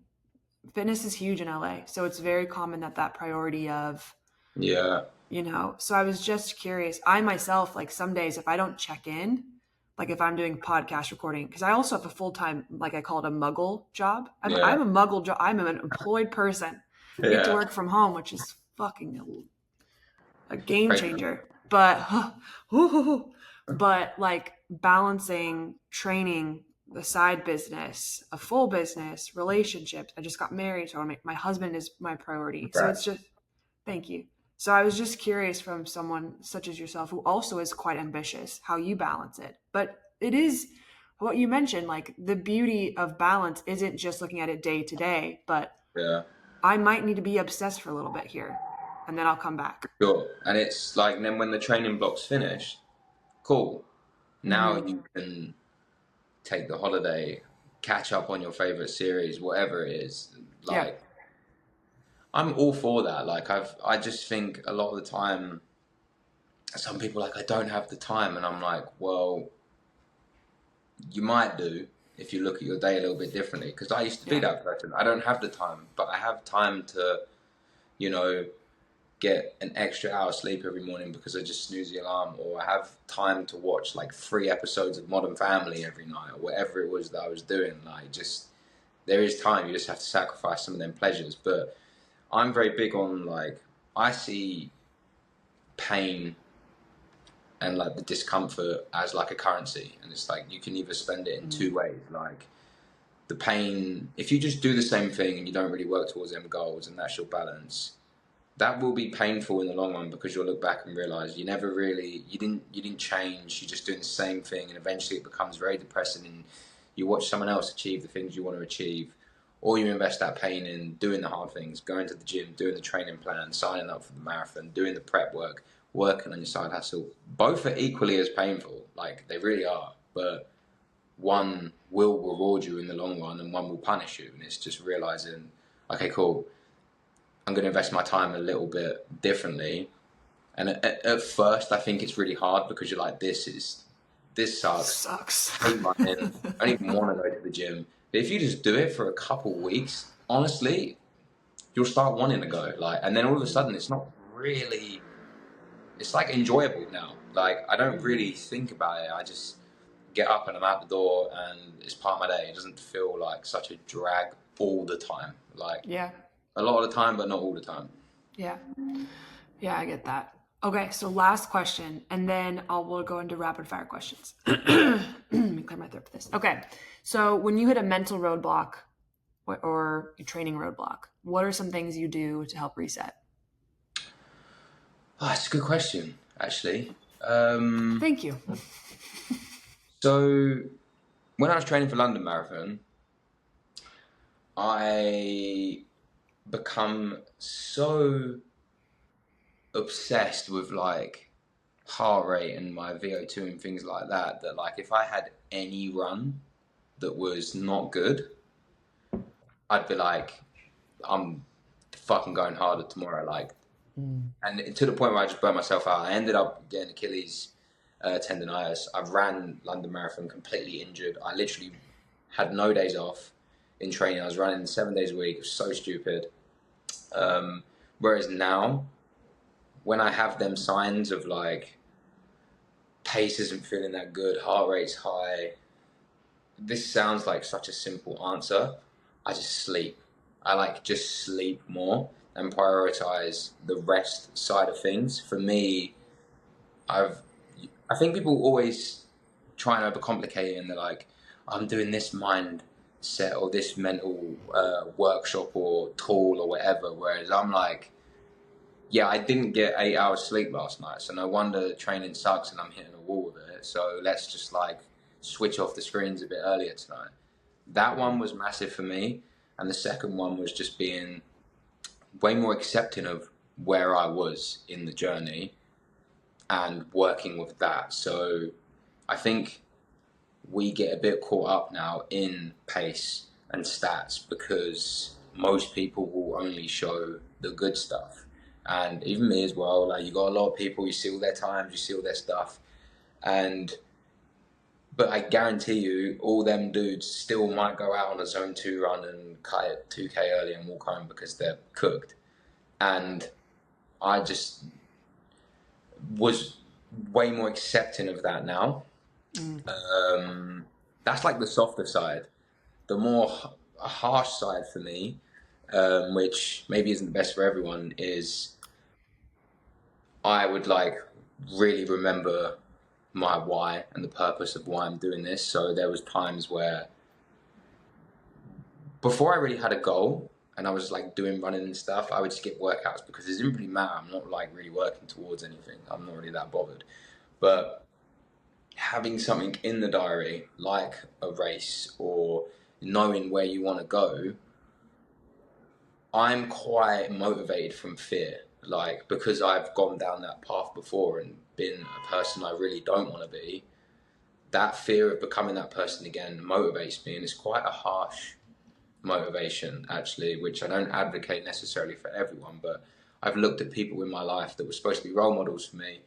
Fitness is huge in LA. So it's very common that priority of, so I was just curious. I myself, like some days, if I don't check in, like if I'm doing podcast recording, because I also have a full-time, like I call it a muggle job. I'm a muggle job. I'm an employed person. I get to work from home, which is fucking a game changer. But like balancing training the side business, a full business, relationships. I just got married, so my husband is my priority. So it's Congrats. just, thank you. So I was just curious from someone such as yourself who also is quite ambitious, how you balance it. But it is what you mentioned, like the beauty of balance isn't just looking at it day to day, but Yeah, I might need to be obsessed for a little bit here and then I'll come back. sure. And it's like then when the training block's finished, cool. Now Mm-hmm. you can take the holiday, catch up on your favorite series, whatever it is. Yeah. Like I'm all for that. Like I just think a lot of the time some people are like I don't have the time and I'm like, well, you might do if you look at your day a little bit differently. Because I used to be Yeah. that person. I don't have the time, but I have time to, you know, get an extra hour sleep every morning because I just snooze the alarm, or I have time to watch like 3 episodes of Modern Family every night, or whatever it was that I was doing. Like, just there is time. You just have to sacrifice some of them pleasures. But I'm very big on like I see pain and like the discomfort as like a currency, and it's like you can either spend it in Mm. 2 ways. Like the pain, if you just do the same thing and you don't really work towards them goals, and that's your balance, that will be painful in the long run because you'll look back and realize you never really you didn't change. You're just doing the same thing, and eventually it becomes very depressing. And you watch someone else achieve the things you want to achieve, or you invest that pain in doing the hard things, going to the gym, doing the training plan, signing up for the marathon, doing the prep work, working on your side hustle. Both are equally as painful, like they really are, but one will reward you in the long run and one will punish you. And it's just realizing, okay, cool, I'm going to invest my time a little bit differently. And at first, I think it's really hard because you're like, this sucks. Sucks. I hate running. I don't even want to go to the gym. But if you just do it for a couple weeks, honestly, you'll start wanting to go. Like, and then all of a sudden, it's not really. It's like enjoyable now. Like I don't Mm-hmm. really think about it. I just get up and I'm out the door, and it's part of my day. It doesn't feel like such a drag all the time. Like Yeah. a lot of the time, but not all the time. Yeah. Yeah, I get that. Okay, so last question, and then we'll go into rapid fire questions. Let me clear my throat for this. Okay, so when you hit a mental roadblock or a training roadblock, what are some things you do to help reset? Oh, that's a good question, actually. Thank you. So when I was training for London Marathon, I become so obsessed with like heart rate and my VO2 and things like that that like if I had any run that was not good, I'd be like, I'm fucking going harder tomorrow. Like, and to the point where I just burned myself out. I ended up getting Achilles tendonitis. I ran London Marathon completely injured. I literally had no days off in training. I was running 7 days a week. It was so stupid. Whereas now, when I have them signs of like pace isn't feeling that good, heart rate's high, this sounds like such a simple answer. I just sleep. I like just sleep more and prioritize the rest side of things. For me, I've I think people always try and overcomplicate it, and they're like, I'm doing this mindset or this mental workshop or tool or whatever. Whereas I'm like, yeah, I didn't get 8 hours sleep last night, so no wonder training sucks and I'm hitting a wall with it. So let's just like switch off the screens a bit earlier tonight. That one was massive for me, and the second one was just being way more accepting of where I was in the journey and working with that. So I think we get a bit caught up now in pace and stats because most people will only show the good stuff. And even me as well, like you got a lot of people, you see all their times, you see all their stuff. And but I guarantee you, all them dudes still might go out on a zone 2 run and cut it 2K early and walk home because they're cooked. And I just was way more accepting of that now. That's like the softer side. The more harsh side for me, which maybe isn't the best for everyone, is I would like really remember my why and the purpose of why I'm doing this. So there was times where before I really had a goal and I was like doing running and stuff, I would skip workouts because it didn't really matter. I'm not like really working towards anything. I'm not really that bothered. But having something in the diary, like a race or knowing where you want to go, I'm quite motivated from fear. Like, because I've gone down that path before and been a person I really don't want to be, that fear of becoming that person again motivates me. And it's quite a harsh motivation, actually, which I don't advocate necessarily for everyone, but I've looked at people in my life that were supposed to be role models for me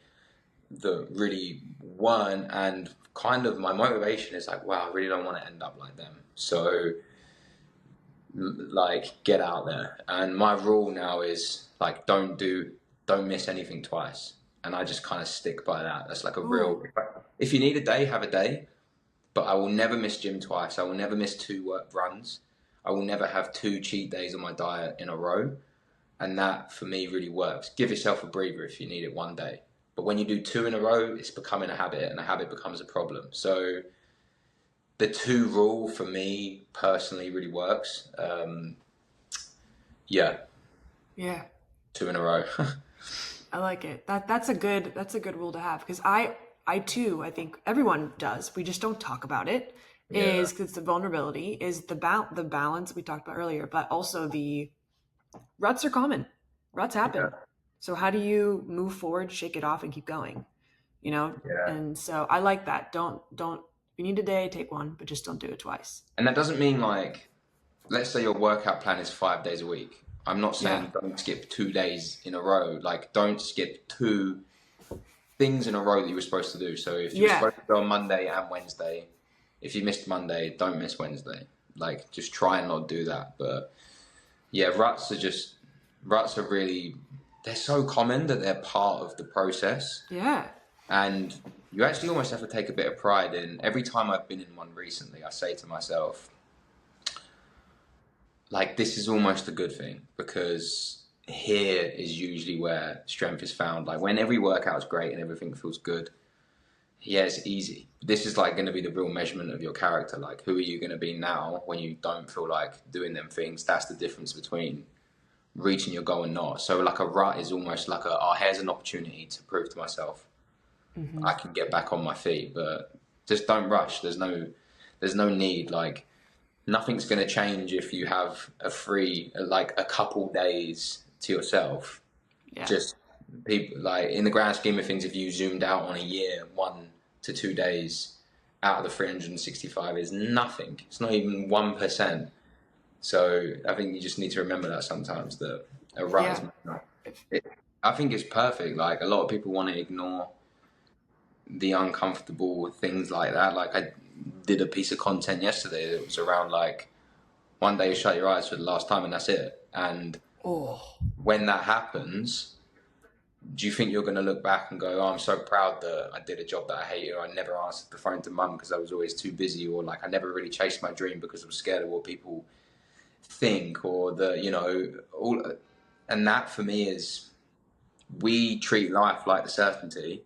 that really weren't, and kind of my motivation is like, wow, I really don't want to end up like them. So like, get out there. And my rule now is like, don't miss anything twice. And I just kind of stick by that. That's like a real, if you need a day, have a day, but I will never miss gym twice. I will never miss 2 work runs. I will never have 2 cheat days on my diet in a row. And that for me really works. Give yourself a breather if you need it one day. But when you do 2 in a row, it's becoming a habit, and a habit becomes a problem. So the 2 rule for me personally really works. Yeah. 2 in a row. I like it. That's a good rule to have, because I too, I think everyone does. We just don't talk about it. Is because the vulnerability is the balance we talked about earlier, but also the ruts are common. Ruts happen. Yeah. So how do you move forward, shake it off, and keep going? You know? Yeah. And so I like that. Don't you need a day, take one, but just don't do it twice. And that doesn't mean like, let's say your workout plan is 5 days a week. I'm not saying don't skip 2 days in a row. Like, don't skip 2 things in a row that you were supposed to do. So if you were supposed to go on Monday and Wednesday, if you missed Monday, don't miss Wednesday. Like, just try and not do that. But yeah, ruts are really, they're so common that they're part of the process. Yeah. And you actually almost have to take a bit of pride in, every time I've been in one recently, I say to myself, like, this is almost a good thing, because here is usually where strength is found. Like, when every workout's great and everything feels good, yeah, it's easy. This is like going to be the real measurement of your character. Like, who are you going to be now when you don't feel like doing them things? That's the difference between reaching your goal and not. So like, a rut is almost like here's an opportunity to prove to myself I can get back on my feet. But just don't rush. There's no need. Like, nothing's going to change if you have a couple days to yourself. Yeah. Just people, like, in the grand scheme of things, if you zoomed out on a year, 1 to 2 days out of the 365 is nothing. It's not even 1%. So I think you just need to remember that sometimes, that a rut I think it's perfect. Like, a lot of people want to ignore the uncomfortable things like that. Like, I did a piece of content yesterday that was around, like, one day you shut your eyes for the last time and that's it. And when that happens, do you think you're going to look back and go, I'm so proud that I did a job that I hated, or I never answered the phone to mum because I was always too busy, or like I never really chased my dream because I was scared of what people think, or all. And that for me is, we treat life like the certainty,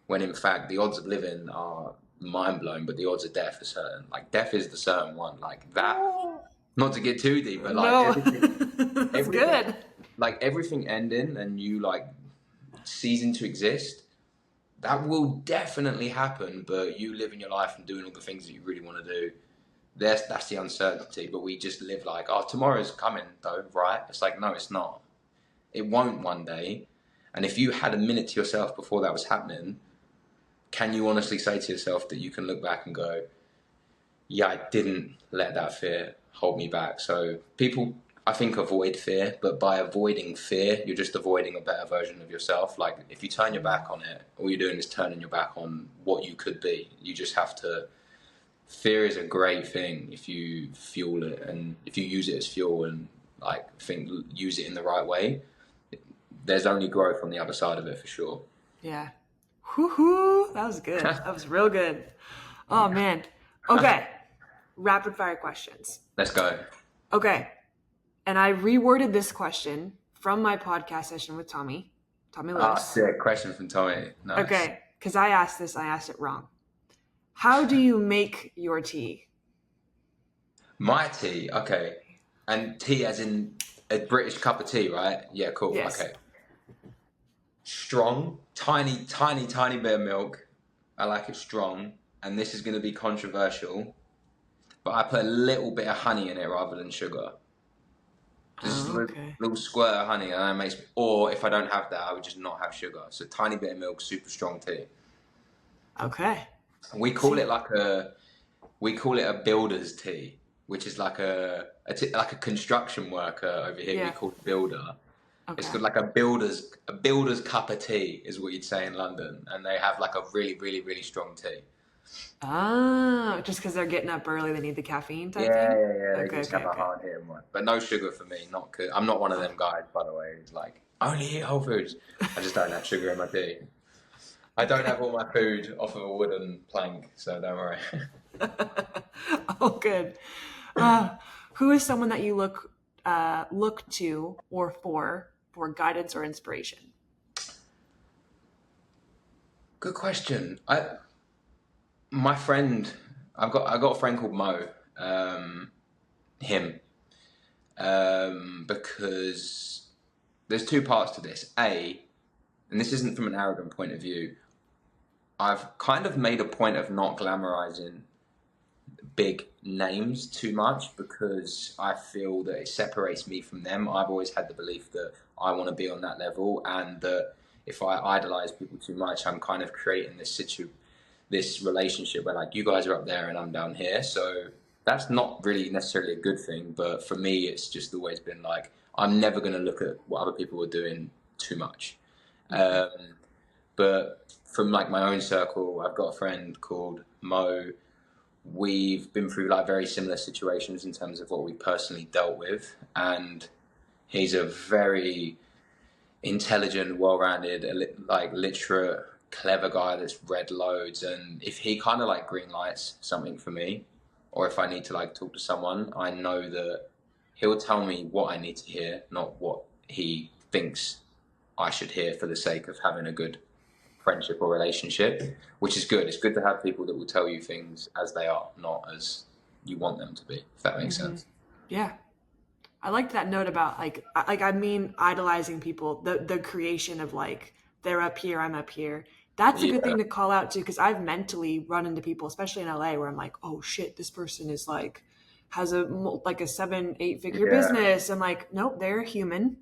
when in fact the odds of living are mind-blowing, but the odds of death are certain. Like, death is the certain one. Like, that, not to get too deep, but like, everything good. Like, everything ending and you like ceasing to exist, that will definitely happen. But you living your life and doing all the things that you really want to do, that's the uncertainty. But we just live like, tomorrow's coming though, right? It's like, no, it's not. It won't one day. And if you had a minute to yourself before that was happening, can you honestly say to yourself that you can look back and go, yeah, I didn't let that fear hold me back? So people, I think, avoid fear, but by avoiding fear, you're just avoiding a better version of yourself. Like, if you turn your back on it, all you're doing is turning your back on what you could be. You just have to, fear is a great thing if you fuel it, and if you use it as fuel and use it in the right way, there's only growth on the other side of it for sure. Yeah. Whoo-hoo. That was good. That was real good. Oh man. Okay. Rapid fire questions. Let's go. Okay. And I reworded this question from my podcast session with Tommy Lewis. Sick question from Tommy. Nice. Okay. because I asked it wrong. How do you make your tea? My tea, okay. And tea as in a British cup of tea, right? Yeah, cool. Yes. Okay. Strong, tiny bit of milk. I like it strong. And this is going to be controversial, but I put a little bit of honey in it rather than sugar. Just a Okay. little squirt of honey, and that makes. Or if I don't have that, I would just not have sugar. So tiny bit of milk, super strong tea. Okay. We call See. it a builder's tea, which is like like a construction worker over here. We Yeah. call it builder. It's Okay. got like a builder's cup of tea is what you'd say in London, and they have like a really strong tea. Oh, just because they're getting up early, they need the caffeine type thing? They Okay, just okay, have a okay. hard hitting one, but no sugar for me. Not good. I'm not one of Oh. them guys, by the way. It's like only eat whole foods. I just don't have sugar in my tea. I don't have all my food off of a wooden plank, so don't worry. Oh, good. Uh, who is someone that you look to or for guidance or inspiration? Good question. My friend, I got a friend called Mo. Him, because there's two parts to this. And this isn't from an arrogant point of view. I've kind of made a point of not glamorizing big names too much because I feel that it separates me from them. I've always had the belief that I want to be on that level, and that if I idolize people too much, I'm kind of creating this relationship where like you guys are up there and I'm down here. So that's not really necessarily a good thing, but for me, it's just always been like I'm never going to look at what other people are doing too much. Mm-hmm. But from like my own circle, I've got a friend called Mo. We've been through like very similar situations in terms of what we personally dealt with, and he's a very intelligent, well-rounded, like literate, clever guy that's read loads. And if he kind of like green lights something for me, or if I need to like talk to someone, I know that he'll tell me what I need to hear, not what he thinks I should hear for the sake of having a good friendship or relationship, which is good. It's good to have people that will tell you things as they are, not as you want them to be, if that makes Mm-hmm. sense. Yeah. I liked that note about I mean idolizing people, the creation of like they're up here, I'm up here. That's a good Yeah, thing to call out too, because I've mentally run into people, especially in LA, where I'm like, oh shit, this person is like has like a 7-8 figure yeah, business. I'm like, nope, they're human.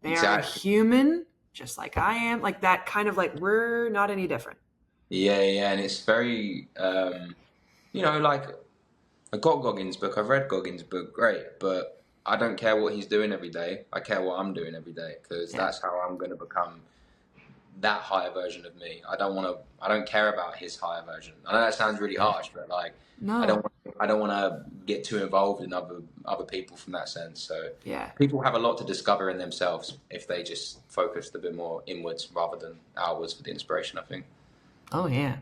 They are exactly. human, just like I am. Like that kind of like we're not any different. Yeah, and it's very, like I got Goggins' book. I've read Goggins' book, great, but I don't care what he's doing every day. I care what I'm doing every day because Yeah. that's how I'm going to become that higher version of me. I don't care about his higher version. I know that sounds really Yeah. harsh, but like No. I don't want to get too involved in other people from that sense. So Yeah. people have a lot to discover in themselves if they just focused a bit more inwards rather than outwards for the inspiration, I think. Oh yeah.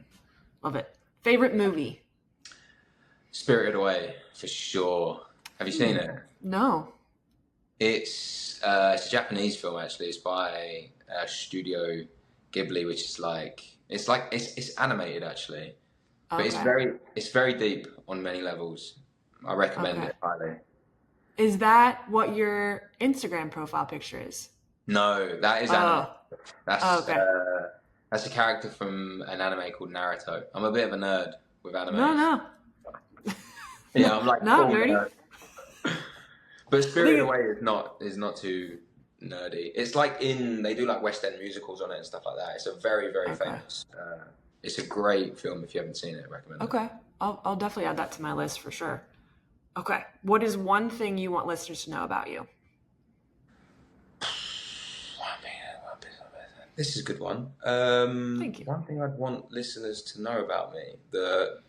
Love it. Favorite movie? Spirited Away, for sure. Have you seen it? No. It's a Japanese film actually. It's by Studio Ghibli, which is it's animated actually, but Okay. it's very deep on many levels. I recommend Okay. it highly. Is that what your Instagram profile picture is? No, that is anime. Oh, oh, That's okay. uh, that's a character from an anime called Naruto. I'm a bit of a nerd with No, anime. no, Yeah, I'm like not full nerdy. nerd. But I Spirited think Away is not too nerdy. It's like they do like West End musicals on it and stuff like that. It's a very okay, famous. It's a great film if you haven't seen it. I recommend it. okay. I'll definitely add that to my list for sure. Okay, what is one thing you want listeners to know about you? This is a good one. Thank you. One thing I'd want listeners to know about me that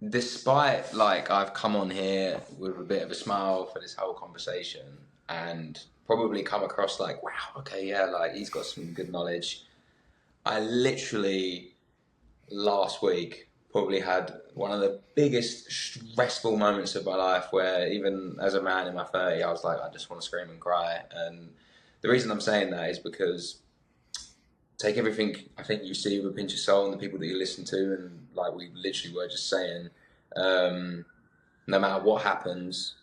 despite like I've come on here with a bit of a smile for this whole conversation and probably come across like, wow, okay, yeah, like he's got some good knowledge. I literally last week probably had one of the biggest stressful moments of my life where even as a man in my 30s, I was like, I just want to scream and cry. And the reason I'm saying that is because take everything I think you see with a pinch of salt and the people that you listen to, and like we literally were just saying, no matter what happens,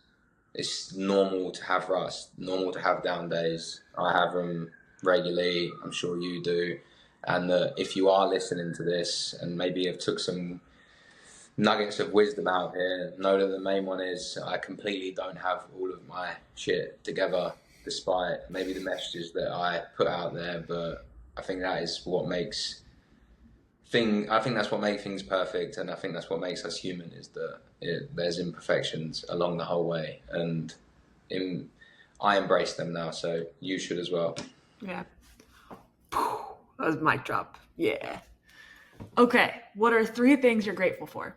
it's normal to have rust, normal to have down days. I have them regularly. I'm sure you do. And if you are listening to this and maybe have took some nuggets of wisdom out here, know that the main one is I completely don't have all of my shit together, despite maybe the messages that I put out there. But I think that is what makes I think that's what makes things perfect, and I think that's what makes us human, is that there's imperfections along the whole way, and I embrace them now, so you should as well. Yeah. That was mic drop. Yeah. Okay, what are 3 things you're grateful for?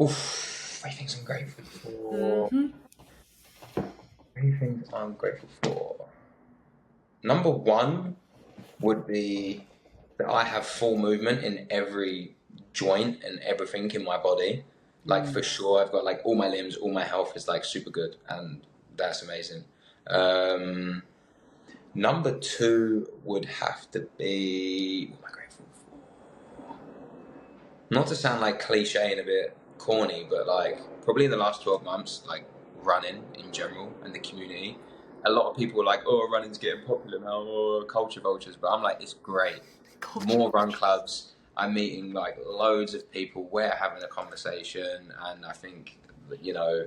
Oof, 3 things I'm grateful for. 3 things I'm grateful for. Number 1 would be that I have full movement in every joint and everything in my body. Like for sure, I've got like all my limbs, all my health is like super good, and that's amazing. Number 2 would have to be, what am I grateful for? Not to sound like cliche and a bit corny, but like probably in the last 12 months, like running in general and the community. A lot of people are like, oh, running's getting popular now, or culture vultures, but I'm like, it's great. More run clubs. I'm meeting like loads of people. We're having a conversation, and I think, you know,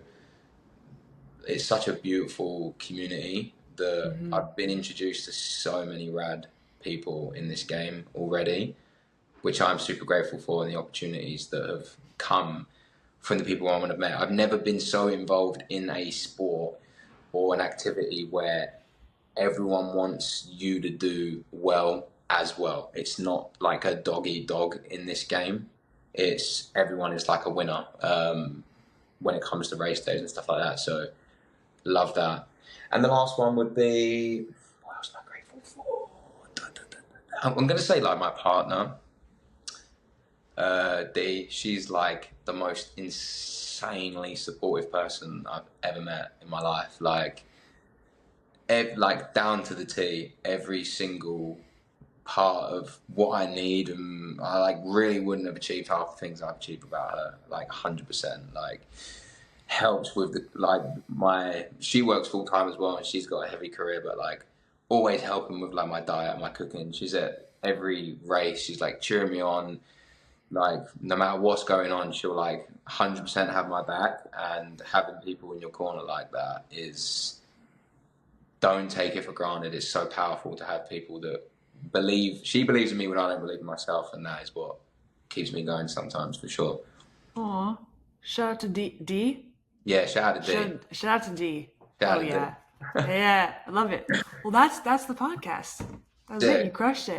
it's such a beautiful community that I've been introduced to so many rad people in this game already, which I'm super grateful for, and the opportunities that have come from the people I want to have met. I've never been so involved in a sport or an activity where everyone wants you to do well as well. It's not like a dog eat dog in this game. It's everyone is like a winner when it comes to race days and stuff like that. So love that. And the last one would be, what else am I grateful for? I'm going to say like my partner, Dee. She's like the most insanely supportive person I've ever met in my life. Like down to the T, every single part of what I need, and I like really wouldn't have achieved half the things I've achieved without her, like 100%. Like helps with she works full time as well, and she's got a heavy career, but like always helping with like my diet, my cooking. She's at every race, she's like cheering me on, like no matter what's going on, she'll like 100% have my back. And having people in your corner like that is, don't take it for granted. It's so powerful to have people that she believes in me when I don't believe in myself, and that is what keeps me going sometimes, for sure. Aw, shout out to D. Yeah, shout out to D. Shout out to D. Shout Oh out to yeah. Yeah, I love it. Well, that's the podcast. That was it. You crushed it.